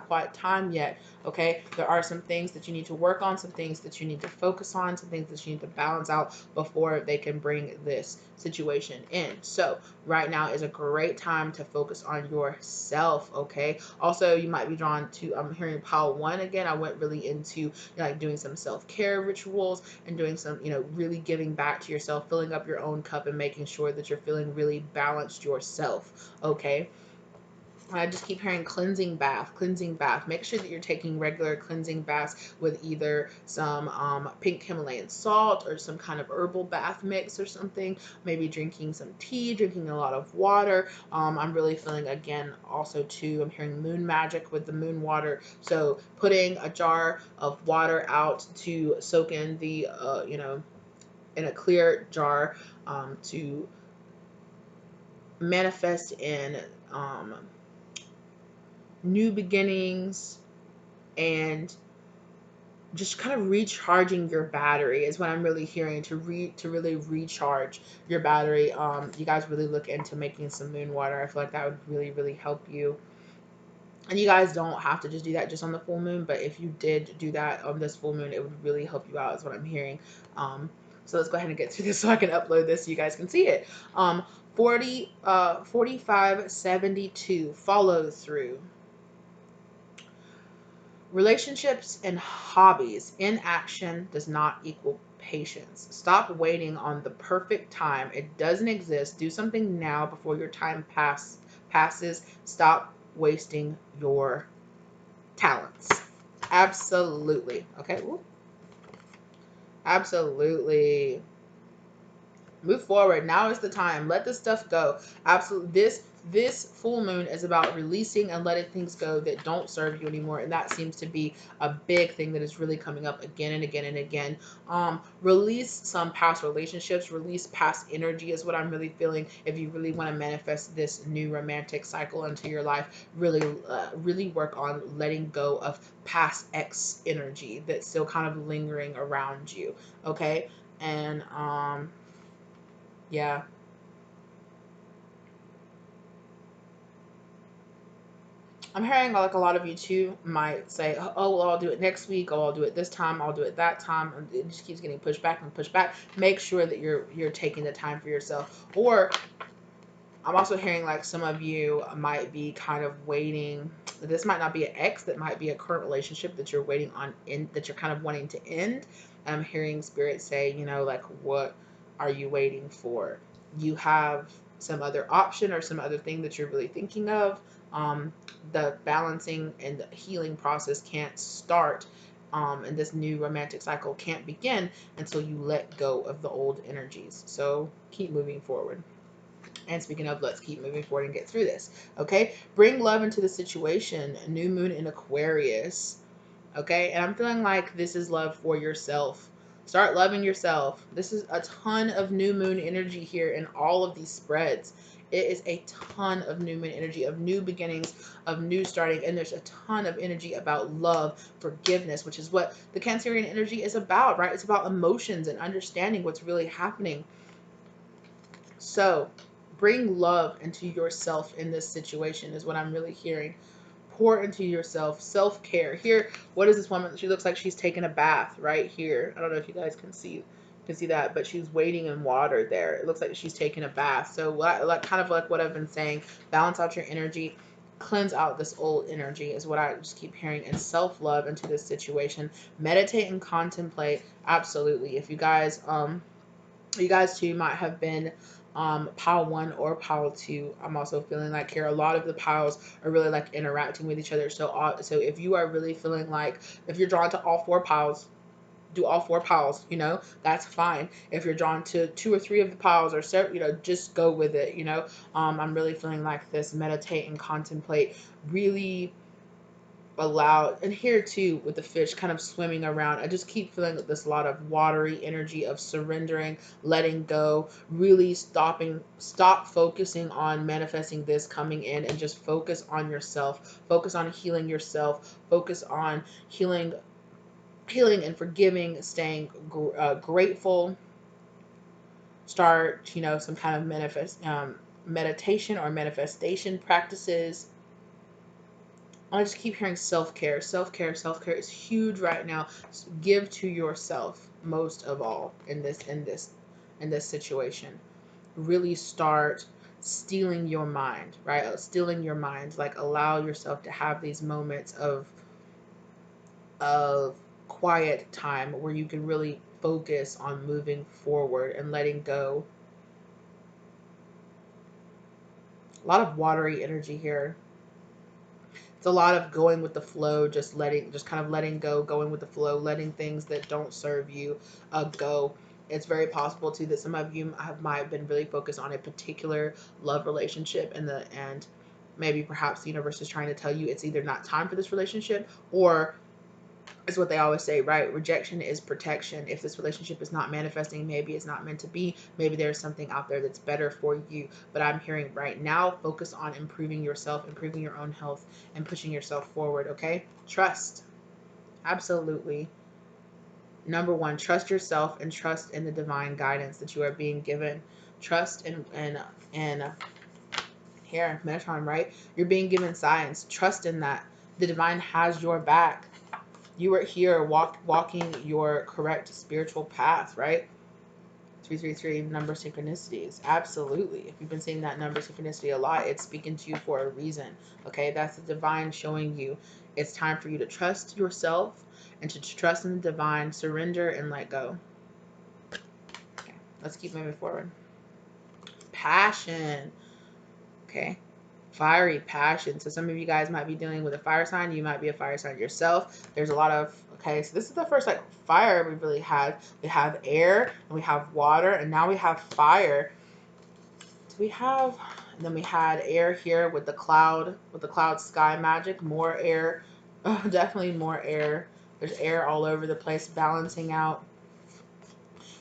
quite time yet. Okay, there are some things that you need to work on, some things that you need to focus on, some things that you need to balance out before they can bring this situation in. So right now is a great time to focus on yourself. Okay, also you might be drawn to, I'm hearing pile 1 again. I went really into like doing some self-care rituals and doing some, really giving back to yourself, filling up your own cup and making sure that you're feeling really balanced yourself. Okay, I just keep hearing cleansing bath, cleansing bath. Make sure that you're taking regular cleansing baths with either some pink Himalayan salt or some kind of herbal bath mix or something. Maybe drinking some tea, drinking a lot of water. I'm really feeling, again, also too, I'm hearing moon magic with the moon water. So putting a jar of water out to soak in the, in a clear jar, to manifest in, new beginnings and just kind of recharging your battery is what I'm really hearing, to really recharge your battery. You guys really look into making some moon water. I feel like that would really, really help you. And you guys don't have to just do that just on the full moon, but if you did do that on this full moon, it would really help you out, is what I'm hearing. So let's go ahead and get through this so I can upload this so you guys can see it. 4572, follow through. Relationships and hobbies. Inaction does not equal patience. Stop waiting on the perfect time. It doesn't exist. Do something now before your time passes. Stop wasting your talents. Absolutely. Okay. Ooh. Absolutely. Move forward. Now is the time. Let this stuff go. Absolutely. This full moon is about releasing and letting things go that don't serve you anymore, and that seems to be a big thing that is really coming up again and again and again. Release some past relationships, release past energy is what I'm really feeling. If you really want to manifest this new romantic cycle into your life, really work on letting go of past ex energy that's still kind of lingering around you. Okay. And yeah. I'm hearing like a lot of you too might say, oh, well, I'll do it next week. Oh, I'll do it this time. I'll do it that time. And it just keeps getting pushed back and pushed back. Make sure that you're taking the time for yourself. Or I'm also hearing like some of you might be kind of waiting. This might not be an ex, that might be a current relationship that you're waiting on, in that you're kind of wanting to end. I'm hearing spirit say, like, what are you waiting for? You have some other option or some other thing that you're really thinking of. Um, the balancing and the healing process can't start, and this new romantic cycle can't begin until you let go of the old energies. So keep moving forward. And speaking of, let's keep moving forward and get through this. Okay. Bring love into the situation. New moon in Aquarius. Okay. And I'm feeling like this is love for yourself. Start loving yourself. This is a ton of new moon energy here in all of these spreads. It is a ton of new moon energy, of new beginnings, of new starting. And there's a ton of energy about love, forgiveness, which is what the Cancerian energy is about, right? It's about emotions and understanding what's really happening. So bring love into yourself in this situation is what I'm really hearing. Pour into yourself. Self-care. Here, what is this woman? She looks like she's taking a bath right here. I don't know if you guys can see that, but she's wading in water there. It looks like she's taking a bath. So like kind of like what I've been saying, balance out your energy, cleanse out this old energy is what I just keep hearing, and self-love into this situation. Meditate and contemplate. Absolutely. If you guys too might have been pile 1 or pile 2. I'm also feeling like here a lot of the piles are really like interacting with each other. So if you are really feeling like, if you're drawn to all 4 piles, do all 4 piles, that's fine. If you're drawn to 2 or 3 of the piles, or so, just go with it. I'm really feeling like this meditate and contemplate, really allow. And here too with the fish kind of swimming around, I just keep feeling this lot of watery energy of surrendering, letting go, really stop focusing on manifesting this coming in, and just focus on yourself, focus on healing yourself, focus on healing and forgiving, staying grateful. Start some kind of meditation or manifestation practices. I just keep hearing self-care. Self-care, self-care is huge right now. Give to yourself most of all in this situation. Really start stealing your mind, right? Stealing your mind. Like, allow yourself to have these moments of quiet time where you can really focus on moving forward and letting go. A lot of watery energy here. It's a lot of going with the flow, just kind of letting go, going with the flow, letting things that don't serve you go. It's very possible too that some of you might have been really focused on a particular love relationship, and maybe perhaps the universe is trying to tell you it's either not time for this relationship, or it's what they always say, right? Rejection is protection. If this relationship is not manifesting, maybe it's not meant to be. Maybe there's something out there that's better for you. But I'm hearing right now, focus on improving yourself, improving your own health, and pushing yourself forward, okay? Trust. Absolutely. Number 1, trust yourself and trust in the divine guidance that you are being given. Trust in here, Metatron, right? You're being given signs. Trust in that. The divine has your back. You are here walking your correct spiritual path, right? 333, number synchronicities. Absolutely. If you've been seeing that number synchronicity a lot, it's speaking to you for a reason. Okay, that's the divine showing you it's time for you to trust yourself and to trust in the divine, surrender and let go. Okay, let's keep moving forward. Passion. Okay, fiery passion. So some of you guys might be dealing with a fire sign. You might be a fire sign yourself. There's a lot of Okay, so this is the first like fire we really had. We have air and we have water, and now we have fire. Do we have, and then we had air here with the cloud sky magic, more air, definitely more air. There's air all over the place, balancing out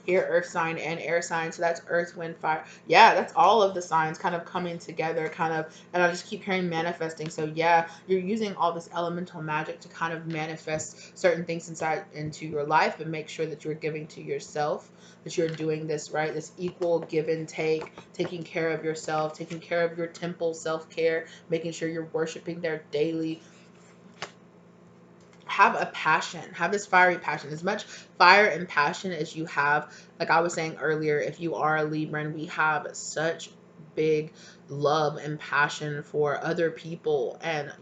here, earth sign and air sign. So that's earth, wind, fire. Yeah, that's all of the signs kind of coming together, kind of. And I just keep hearing manifesting. So yeah, you're using all this elemental magic to kind of manifest certain things inside into your life, and make sure that you're giving to yourself, that you're doing this right, this equal give and take, taking care of yourself, taking care of your temple self-care, making sure you're worshiping there daily. Have a passion, have this fiery passion, as much fire and passion as you have. Like I was saying earlier, if you are a Libran, we have such big love and passion for other people, and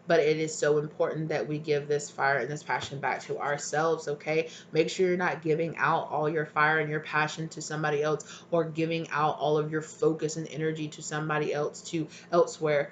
but it is so important that we give this fire and this passion back to ourselves. Okay, make sure you're not giving out all your fire and your passion to somebody else, or giving out all of your focus and energy to somebody else, to elsewhere,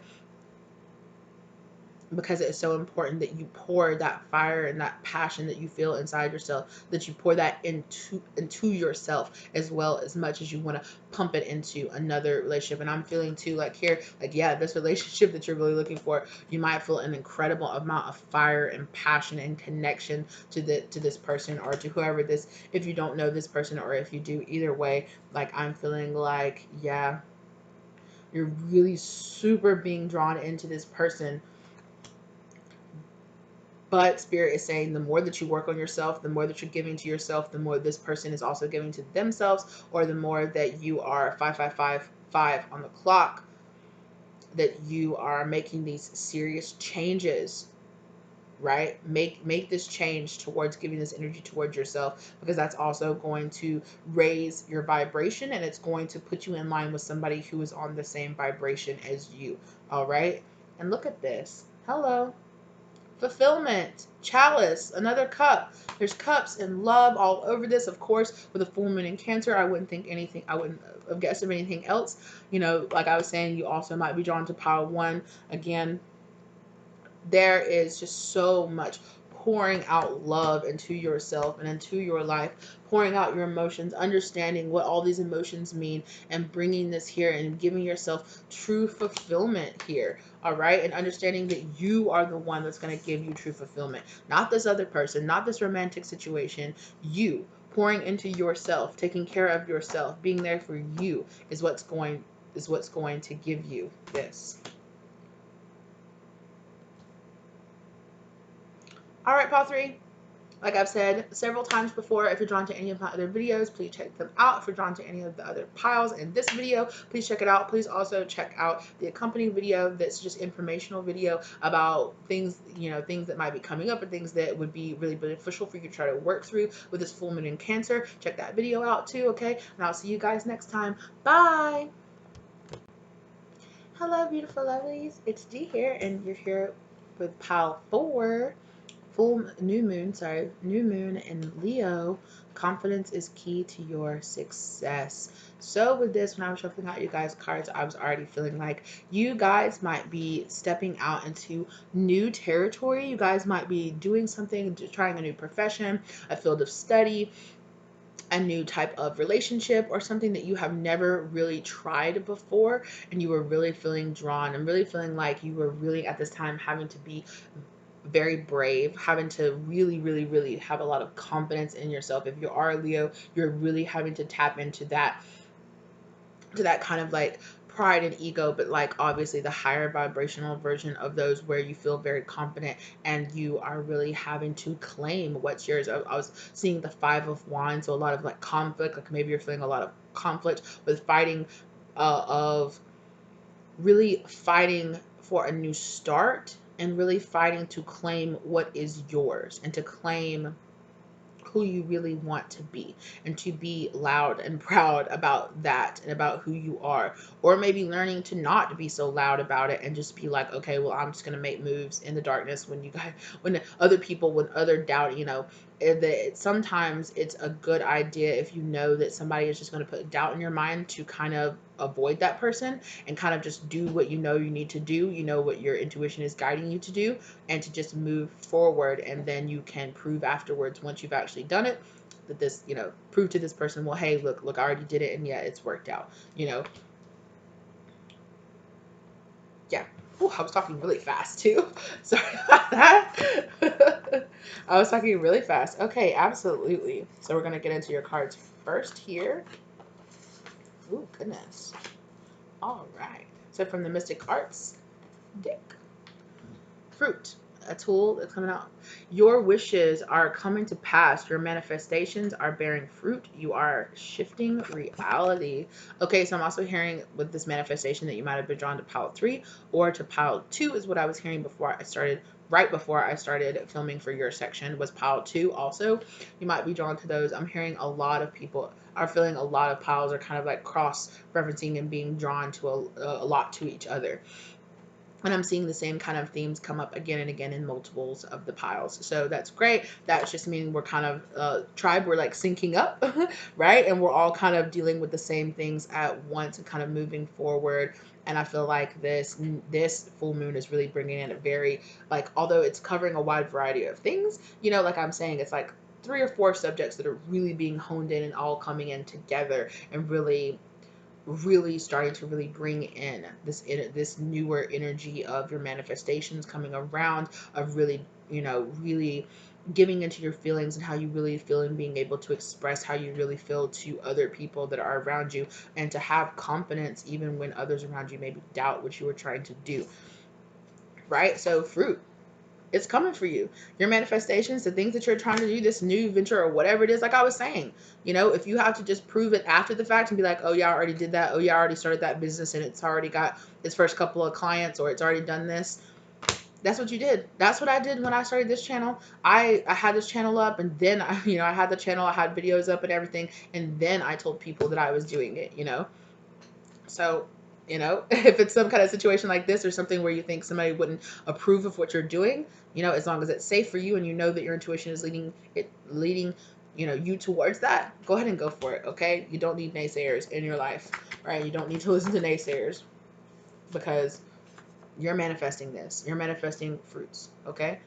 because it's so important that you pour that fire and that passion that you feel inside yourself, that you pour that into yourself as well, as much as you want to pump it into another relationship. And I'm feeling too, like here, like yeah, this relationship that you're really looking for, you might feel an incredible amount of fire and passion and connection to this person, or to whoever this, if you don't know this person, or if you do, either way, like I'm feeling like yeah, you're really super being drawn into this person. But Spirit is saying the more that you work on yourself, the more that you're giving to yourself, the more this person is also giving to themselves, or the more that you are 5555 on the clock, that you are making these serious changes, right? Make this change towards giving this energy towards yourself, because that's also going to raise your vibration, and it's going to put you in line with somebody who is on the same vibration as you. All right? And look at this. Hello. Fulfillment, chalice, another cup. There's cups and love all over this. Of course, with a full moon in Cancer, I wouldn't think anything, I wouldn't have guessed of anything else. Like I was saying, you also might be drawn to power one. Again, there is just so much pouring out love into yourself and into your life, pouring out your emotions, understanding what all these emotions mean, and bringing this here and giving yourself true fulfillment here. All right, and understanding that you are the one that's going to give you true fulfillment, not this other person, not this romantic situation. You pouring into yourself, taking care of yourself, being there for you is what's going to give you this. All right, pile three. Like I've said several times before, if you're drawn to any of my other videos, please check them out. If you're drawn to any of the other piles in this video, please check it out. Please also check out the accompanying video that's just informational video about things, things that might be coming up, and things that would be really beneficial for you to try to work through with this full moon in Cancer. Check that video out too, okay? And I'll see you guys next time. Bye! Hello, beautiful lovelies. It's G here, and you're here with pile 4. New moon in Leo. Confidence is key to your success. So with this, when I was shuffling out you guys' cards, I was already feeling like you guys might be stepping out into new territory. You guys might be doing something, trying a new profession, a field of study, a new type of relationship, or something that you have never really tried before, and you were really feeling drawn, and really feeling like you were really at this time having to be very brave, having to really, really, really have a lot of confidence in yourself. If you are a Leo, you're really having to tap into that kind of like pride and ego, but like obviously the higher vibrational version of those, where you feel very confident and you are really having to claim what's yours. I was seeing the 5 of Wands, so a lot of like conflict, like maybe you're feeling a lot of conflict with fighting, of really fighting for a new start, and really fighting to claim what is yours, and to claim who you really want to be, and to be loud and proud about that, and about who you are. Or maybe learning to not be so loud about it, and just be like, okay, well, I'm just gonna make moves in the darkness, when other doubt, sometimes it's a good idea, if you know that somebody is just going to put doubt in your mind, to kind of avoid that person and kind of just do what you know you need to do, you know what your intuition is guiding you to do, and to just move forward. And then you can prove afterwards, once you've actually done it, that this, you know, prove to this person, well, hey, look, I already did it, and yeah, it's worked out, you know. Yeah. Ooh, I was talking really fast too. Sorry about that. I was talking really fast. Okay, absolutely. So we're gonna get into your cards first here. Ooh, goodness. All right. So from the Mystic Arts deck, fruit, a tool that's coming out. Your wishes are coming to pass. Your manifestations are bearing fruit. You are shifting reality. Okay, so I'm also hearing with this manifestation that you might have been drawn to pile 3 or to pile 2 is what I was hearing before I started. Right before I started filming for your section was pile 2 also. You might be drawn to those. I'm hearing a lot of people are feeling a lot of piles are kind of like cross referencing and being drawn to a lot to each other. And I'm seeing the same kind of themes come up again and again in multiples of the piles. So that's great. That's just meaning we're kind of tribe. We're like syncing up, right? And we're all kind of dealing with the same things at once and kind of moving forward. And I feel like this full moon is really bringing in a very, like, although it's covering a wide variety of things, you know, like I'm saying, it's like 3 or 4 subjects that are really being honed in and all coming in together and really starting to really bring in this newer energy of your manifestations coming around, of really, you know, really giving into your feelings and how you really feel, and being able to express how you really feel to other people that are around you, and to have confidence even when others around you maybe doubt what you were trying to do, right? So fruit, it's coming for you. Your manifestations, the things that you're trying to do, this new venture or whatever it is, like I was saying, you know, if you have to just prove it after the fact and be like, oh yeah, I already did that. Oh yeah, I already started that business and it's already got its first couple of clients, or it's already done this. That's what you did. That's what I did when I started this channel. I had this channel up, and then I had the channel, I had videos up and everything. And then I told people that I was doing it, you know? So, you know, if it's some kind of situation like this or something where you think somebody wouldn't approve of what you're doing, you know, as long as it's safe for you and you know that your intuition is leading, you know, you towards that, go ahead and go for it. Okay. You don't need naysayers in your life, right? You don't need to listen to naysayers, because you're manifesting this. You're manifesting fruits. Okay.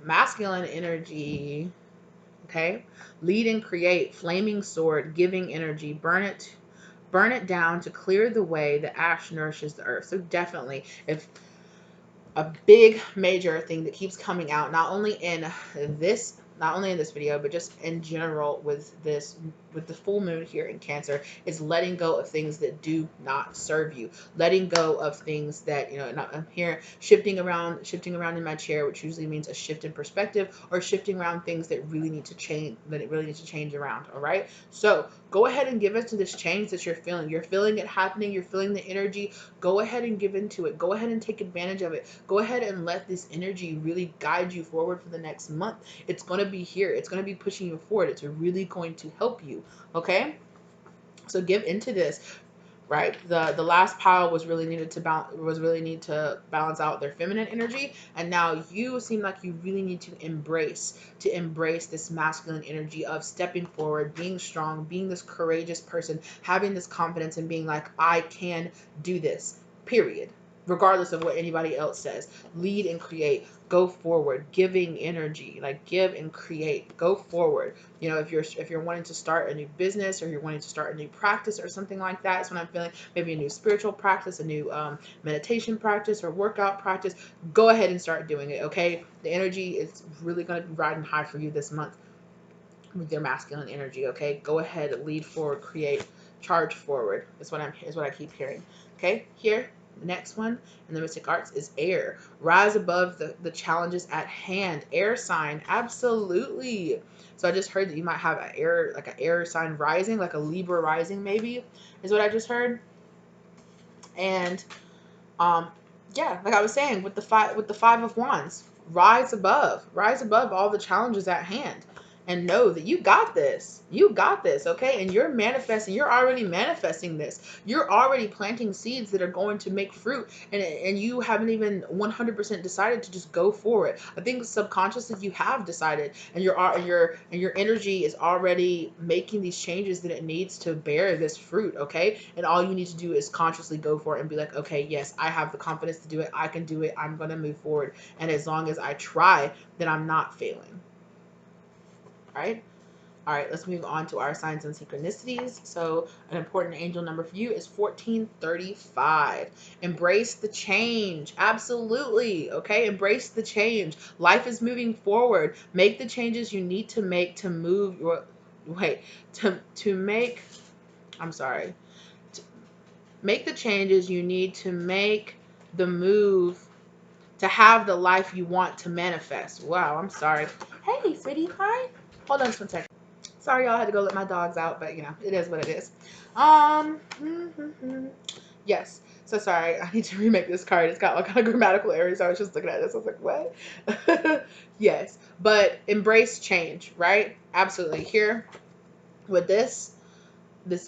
Masculine energy. Okay. Lead and create, flaming sword, giving energy, burn it down to clear the way. The ash nourishes the earth. So definitely, if a big major thing that keeps coming out, not only in this video, but just in general with the full moon here in Cancer, is letting go of things that do not serve you, letting go of things that, you know, I'm here shifting around in my chair, which usually means a shift in perspective, or shifting around things that really need to change around. All right, so go ahead and give into this change that you're feeling it happening, you're feeling the energy. Go ahead and give into it. Go ahead and take advantage of it. Go ahead and let this energy really guide you forward for the next month. It's going to be here. It's going to be pushing you forward. It's really going to help you. Okay? So give into this, right? The last pile was really needed to balance out their feminine energy, and now you seem like you really need to embrace this masculine energy of stepping forward, being strong, being this courageous person, having this confidence, and being like, I can do this, period, regardless of what anybody else says. Lead and create, go forward, giving energy, like give and create, go forward. You know, if you're wanting to start a new business, or you're wanting to start a new practice or something like that, it's what I'm feeling. Maybe a new spiritual practice, a new meditation practice, or workout practice. Go ahead and start doing it. Okay, the energy is really going to be riding high for you this month with your masculine energy. Okay, go ahead, lead forward, create, charge forward. Is what I keep hearing. Okay, here. The next one in the Mystic Arts is air. Rise above the challenges at hand. Air sign, absolutely. So I just heard that you might have an air sign rising, like a Libra rising, maybe, is what I just heard. And um, yeah, like I was saying, with the five of wands, rise above all the challenges at hand. and know that you got this. You got this, okay? And you're manifesting. You're already manifesting this. You're already planting seeds that are going to make fruit, and you haven't even 100% decided to just go for it. I think subconsciously you have decided, and your energy is already making these changes that it needs to bear this fruit, okay? And all you need to do is consciously go for it and be like, okay, yes, I have the confidence to do it. I can do it. I'm going to move forward. And as long as I try, then I'm not failing. All right. All right, let's move on to our signs and synchronicities. So an important angel number for you is 1435. Embrace the change. Absolutely. Okay, embrace the change. Life is moving forward. Make the changes you need to make to move your to make I'm sorry. To make the changes you need to make the move to have the life you want to manifest. Wow, I'm sorry. Hey, sweetie. Hi. Hold on just one second. Sorry, y'all, I had to go let my dogs out, but you know, it is what it is. Yes. So sorry, I need to remake this card. It's got all kind of grammatical errors. I was just looking at this. I was like, what? Yes. But embrace change, right? Absolutely. Here with this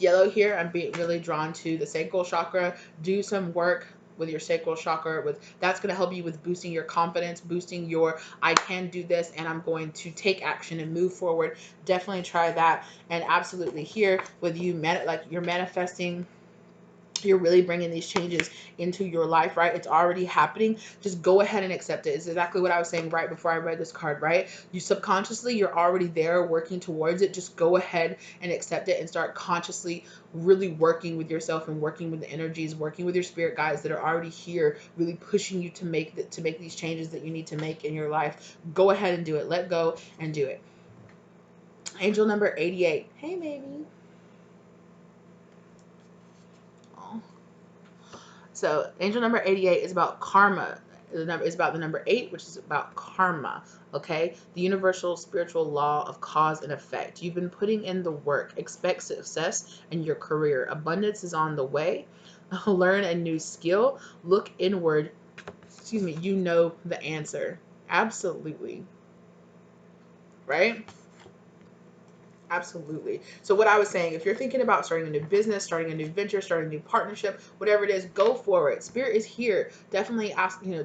yellow here, I'm being really drawn to the sacral chakra. Do some work with your sacral chakra. That's going to help you with boosting your confidence, boosting your I can do this, and I'm going to take action and move forward. Definitely try that. And absolutely here with you, like you're manifesting, you're really bringing these changes into your life, right? It's already happening. Just go ahead and accept it. It's exactly what I was saying right before I read this card, right? You subconsciously, you're already there working towards it. Just go ahead and accept it and start consciously really working with yourself and working with the energies, working with your spirit guides that are already here, really pushing you to make these changes that you need to make in your life. Go ahead and do it. Let go and do it. Angel number 88. Hey, baby. Oh. So angel number 88 is about karma. The number is about the number 8, which is about karma. Okay, the universal spiritual law of cause and effect. You've been putting in the work. Expect success in your career. Abundance is on the way. Learn a new skill. Look inward. Excuse me. You know the answer. Absolutely. Right? Absolutely. So what I was saying, if you're thinking about starting a new business, starting a new venture, starting a new partnership, whatever it is, go for it. Spirit is here. Definitely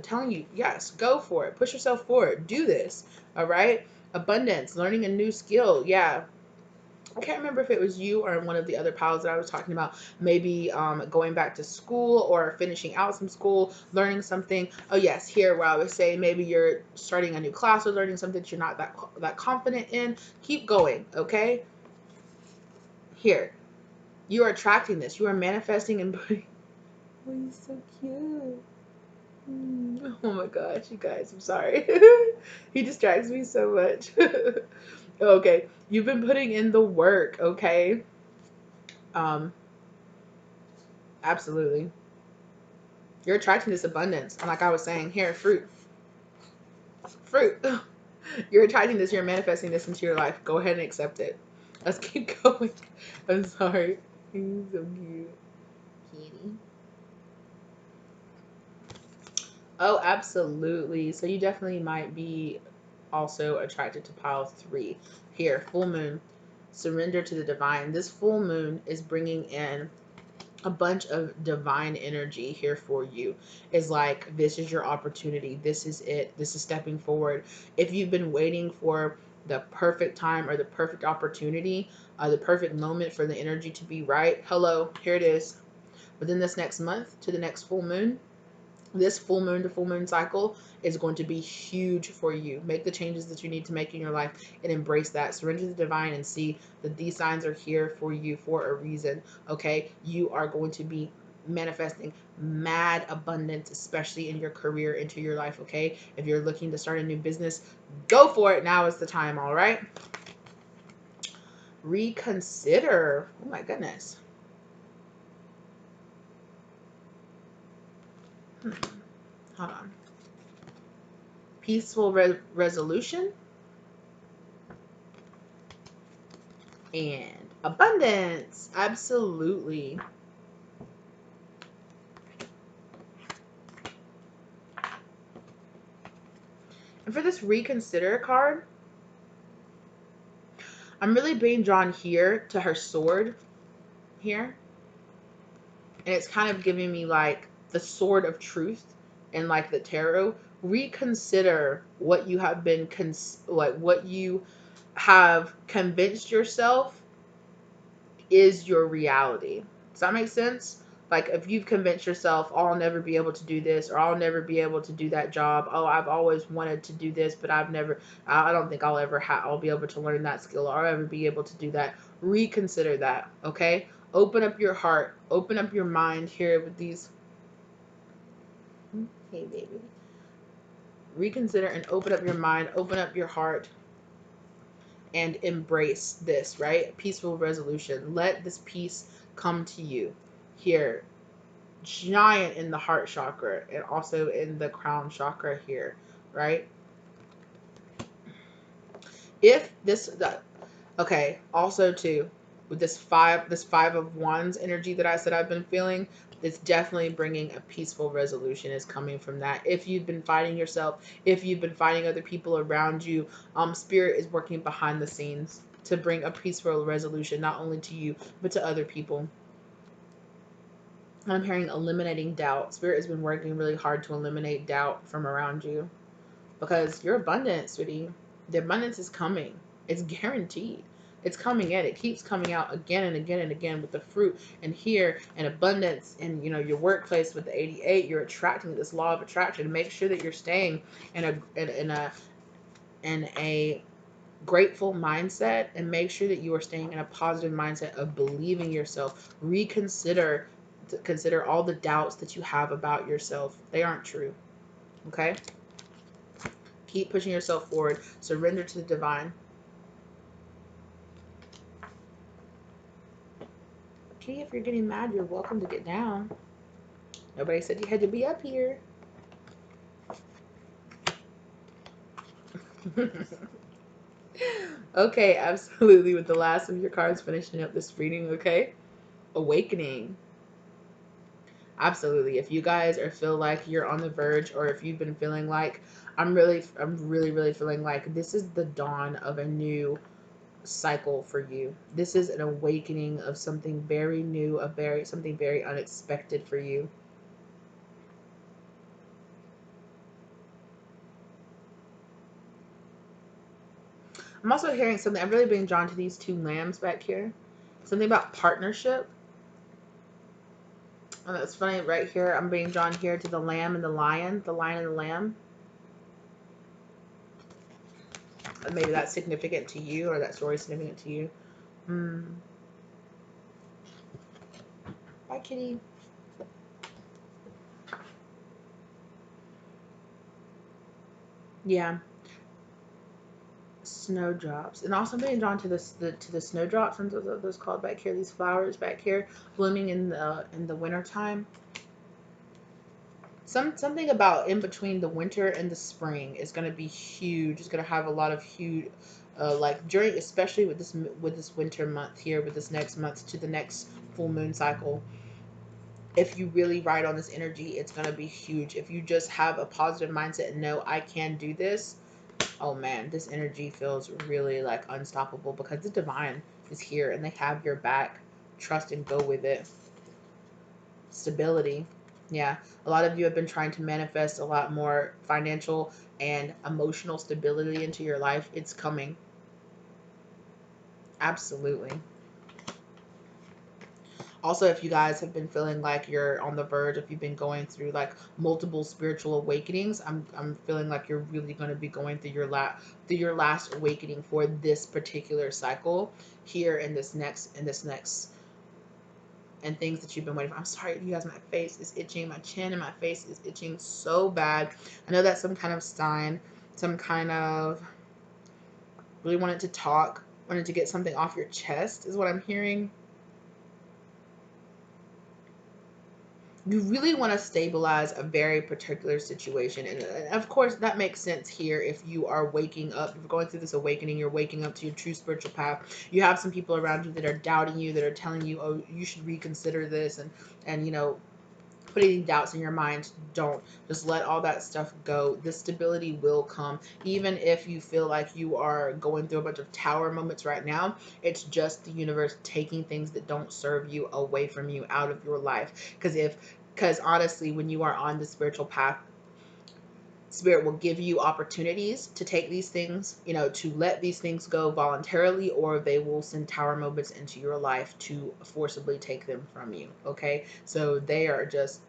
telling you, yes, go for it. Push yourself forward. Do this. All right. Abundance, learning a new skill. Yeah. I can't remember if it was you or one of the other pals that I was talking about, maybe going back to school or finishing out some school, learning something. Oh yes, here where I was saying maybe you're starting a new class or learning something that you're not that confident in. Keep going, okay? Here, you are attracting this. You are manifesting and putting. Oh, he's so cute. Oh my gosh, you guys, I'm sorry. He distracts me so much. Okay, you've been putting in the work, okay? Um, Absolutely. You're attracting this abundance. And like I was saying, here, fruit. Fruit. You're attracting this, you're manifesting this into your life. Go ahead and accept it. Let's keep going. I'm sorry. He's so cute. Kitty. Oh, absolutely. So you definitely might be also attracted to pile 3. Here, full moon. Surrender to the divine. This full moon is bringing in a bunch of divine energy here for you. Is like, this is your opportunity. This is it. This is stepping forward. If you've been waiting for the perfect time or the perfect opportunity, the perfect moment for the energy to be right, hello, here it is. Within this next month to the next full moon, this full moon to full moon cycle is going to be huge for you. Make the changes that you need to make in your life and embrace that. Surrender to the divine and see that these signs are here for you for a reason. Okay, you are going to be manifesting mad abundance, especially in your career, into your life. Okay, if you're looking to start a new business, go for it. Now is the time. All right, reconsider. Oh my goodness. Hold on. Peaceful resolution and abundance. Absolutely. And for this reconsider card, I'm really being drawn here to her sword here. And it's kind of giving me like the sword of truth and like the tarot. Reconsider what you have been, like what you have convinced yourself is your reality. Does that make sense? Like if you've convinced yourself, oh, I'll never be able to do this, or I'll never be able to do that job. Oh, I've always wanted to do this, but I don't think I'll be able to learn that skill, or I'll ever be able to do that. Reconsider that, okay? Open up your heart, open up your mind here with these. Hey, baby. Reconsider and open up your mind, open up your heart, and embrace this, right? Peaceful resolution. Let this peace come to you here. Giant in the heart chakra and also in the crown chakra here, right? If this, okay, also too, with this five of wands energy that I said I've been feeling, it's definitely bringing a peaceful resolution is coming from that. If you've been fighting yourself, if you've been fighting other people around you, spirit is working behind the scenes to bring a peaceful resolution, not only to you, but to other people. I'm hearing eliminating doubt. Spirit has been working really hard to eliminate doubt from around you because you're abundant, sweetie. The abundance is coming. It's guaranteed. It's coming in. It keeps coming out again and again and again with the fruit and here and abundance and your workplace with the 88. You're attracting this law of attraction. Make sure that you're staying in a grateful mindset, and make sure that you are staying in a positive mindset of believing yourself. Consider all the doubts that you have about yourself. They aren't true. Okay? Keep pushing yourself forward. Surrender to the divine. Okay, if you're getting mad, you're welcome to get down. Nobody said you had to be up here. Okay, absolutely. With the last of your cards finishing up this reading, okay? Awakening. Absolutely. If you guys feel like you're on the verge, or if you've been feeling like I'm really feeling like this is the dawn of a new cycle for you. This is an awakening of something very new, something very unexpected for you. I'm also hearing something. I'm really being drawn to these two lambs back here. Something about partnership. And it's funny right here. I'm being drawn here to the lamb and the lion. The lion and the lamb. And maybe that's significant to you, or that story is significant to you. Bye, kitty. Yeah. Snowdrops, and also being drawn to the snowdrops, and those called back here, these flowers back here blooming in the winter time. Something about in between the winter and the spring is going to be huge. It's going to have a lot of huge, like during, especially with this winter month here, with this next month to the next full moon cycle. If you really ride on this energy, it's going to be huge. If you just have a positive mindset and know I can do this, oh man, this energy feels really like unstoppable because the divine is here and they have your back. Trust and go with it. Stability. Yeah, a lot of you have been trying to manifest a lot more financial and emotional stability into your life. It's coming. Absolutely. Also, if you guys have been feeling like you're on the verge, if you've been going through like multiple spiritual awakenings, I'm feeling like you're really going to be going through your last awakening for this particular cycle here in this next and things that you've been waiting for. I'm sorry, you guys, my face is itching, my chin and my face is itching so bad. I know that's some kind of sign, some kind of really wanted to get something off your chest is what I'm hearing. You really want to stabilize a very particular situation. And of course, that makes sense here if you are waking up, if you're going through this awakening, you're waking up to your true spiritual path. You have some people around you that are doubting you, that are telling you, oh, you should reconsider this. And put any doubts in your mind. Don't. Just let all that stuff go. This stability will come. Even if you feel like you are going through a bunch of tower moments right now, it's just the universe taking things that don't serve you away from you, out of your life. Because honestly, when you are on the spiritual path, Spirit will give you opportunities to take these things, to let these things go voluntarily, or they will send tower moments into your life to forcibly take them from you. Okay. So they are just,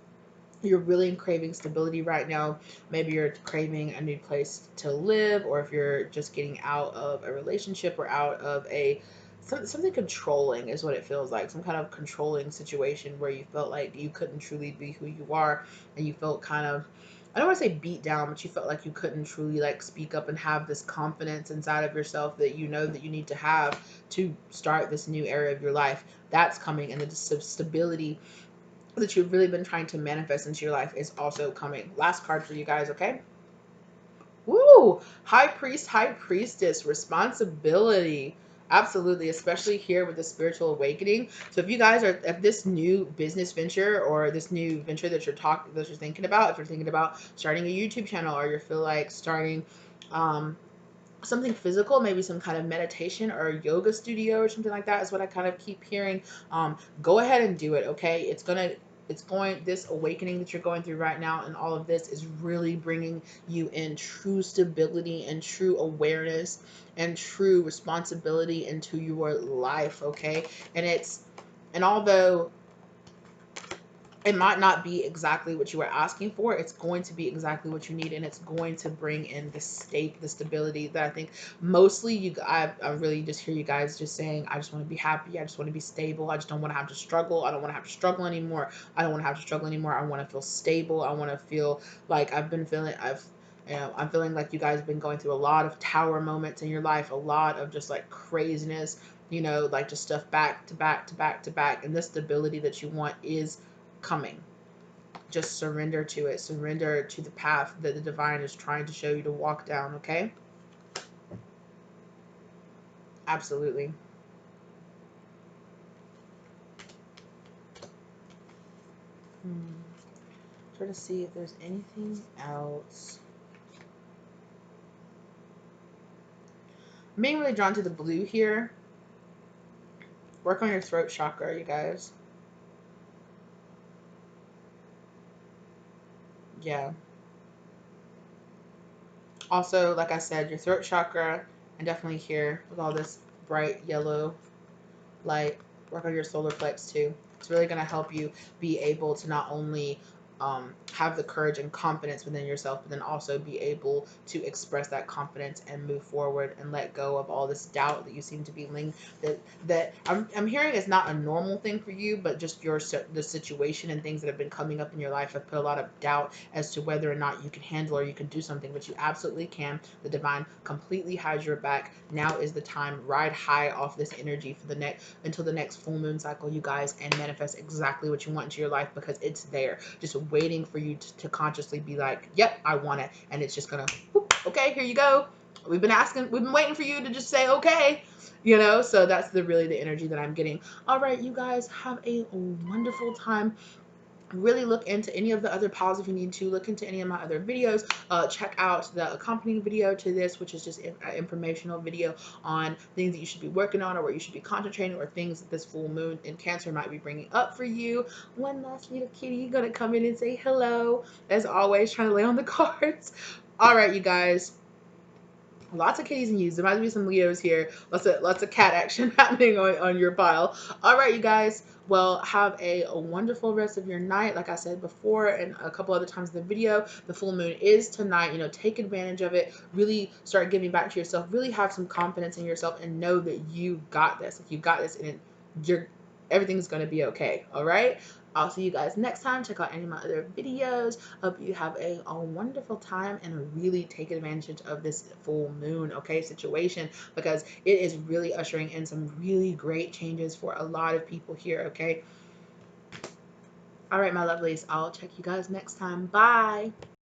you're really craving stability right now. Maybe you're craving a new place to live, or if you're just getting out of a relationship or out of something controlling is what it feels like. Some kind of controlling situation where you felt like you couldn't truly be who you are, and you felt kind of, I don't want to say beat down, but you felt like you couldn't truly like speak up and have this confidence inside of yourself that you know that you need to have to start this new area of your life. That's coming, and the stability that you've really been trying to manifest into your life is also coming. Last card for you guys, okay? Woo! High Priest, High Priestess, responsibility. Absolutely, especially here with the spiritual awakening. So if you guys are, if this new business venture or this new venture that you're thinking about, if you're thinking about starting a YouTube channel, or you feel like starting something physical, maybe some kind of meditation or a yoga studio or something like that is what I kind of keep hearing. Go ahead and do it. Okay. This awakening that you're going through right now and all of this is really bringing you in true stability and true awareness and true responsibility into your life. Okay. And although it might not be exactly what you were asking for, it's going to be exactly what you need, and it's going to bring in the stability that I think mostly I really just hear you guys just saying, I just want to be happy, I just want to be stable, I just don't want to have to struggle, I don't want to have to struggle anymore, I don't want to have to struggle anymore, I want to feel stable, I want to feel like I'm feeling like you guys have been going through a lot of tower moments in your life, a lot of just like craziness, like just stuff back to back to back to back, and the stability that you want is coming. Just surrender to it. Surrender to the path that the divine is trying to show you to walk down, okay? Absolutely. Try to see if there's anything else. I'm being really drawn to the blue here. Work on your throat chakra, you guys. Yeah. Also, like I said, your throat chakra, and definitely here with all this bright yellow light, work on your solar plex too. It's really going to help you be able to not only have the courage and confidence within yourself, but then also be able to express that confidence and move forward and let go of all this doubt that you seem to be that I'm hearing is not a normal thing for you, but just the situation and things that have been coming up in your life have put a lot of doubt as to whether or not you can handle or you can do something, but you absolutely can. The divine completely has your back. Now is the time. Ride high off this energy for until the next full moon cycle, you guys, and manifest exactly what you want into your life, because it's there, just waiting for you to consciously be like, yep, I want it. And it's just gonna, whoop, okay, here you go. We've been waiting for you to just say okay, so that's really the energy that I'm getting. All right, you guys, have a wonderful time. Really look into any of the other piles if you need to. Look into any of my other videos. Check out the accompanying video to this, which is just an informational video on things that you should be working on, or where you should be concentrating, or things that this full moon in Cancer might be bringing up for you. One last little kitty gonna come in and say hello, as always, trying to lay on the cards. All right, you guys. Lots of kitties and yous. There might be some Leos here. Lots of cat action happening on your pile. All right, you guys. Well, have a wonderful rest of your night. Like I said before, and a couple other times in the video, the full moon is tonight. Take advantage of it. Really start giving back to yourself. Really have some confidence in yourself, and know that you got this. Like, you got this, and everything's gonna be okay. All right. I'll see you guys next time. Check out any of my other videos. Hope you have a wonderful time and really take advantage of this full moon, okay, situation, because it is really ushering in some really great changes for a lot of people here, okay? All right, my lovelies. I'll check you guys next time. Bye.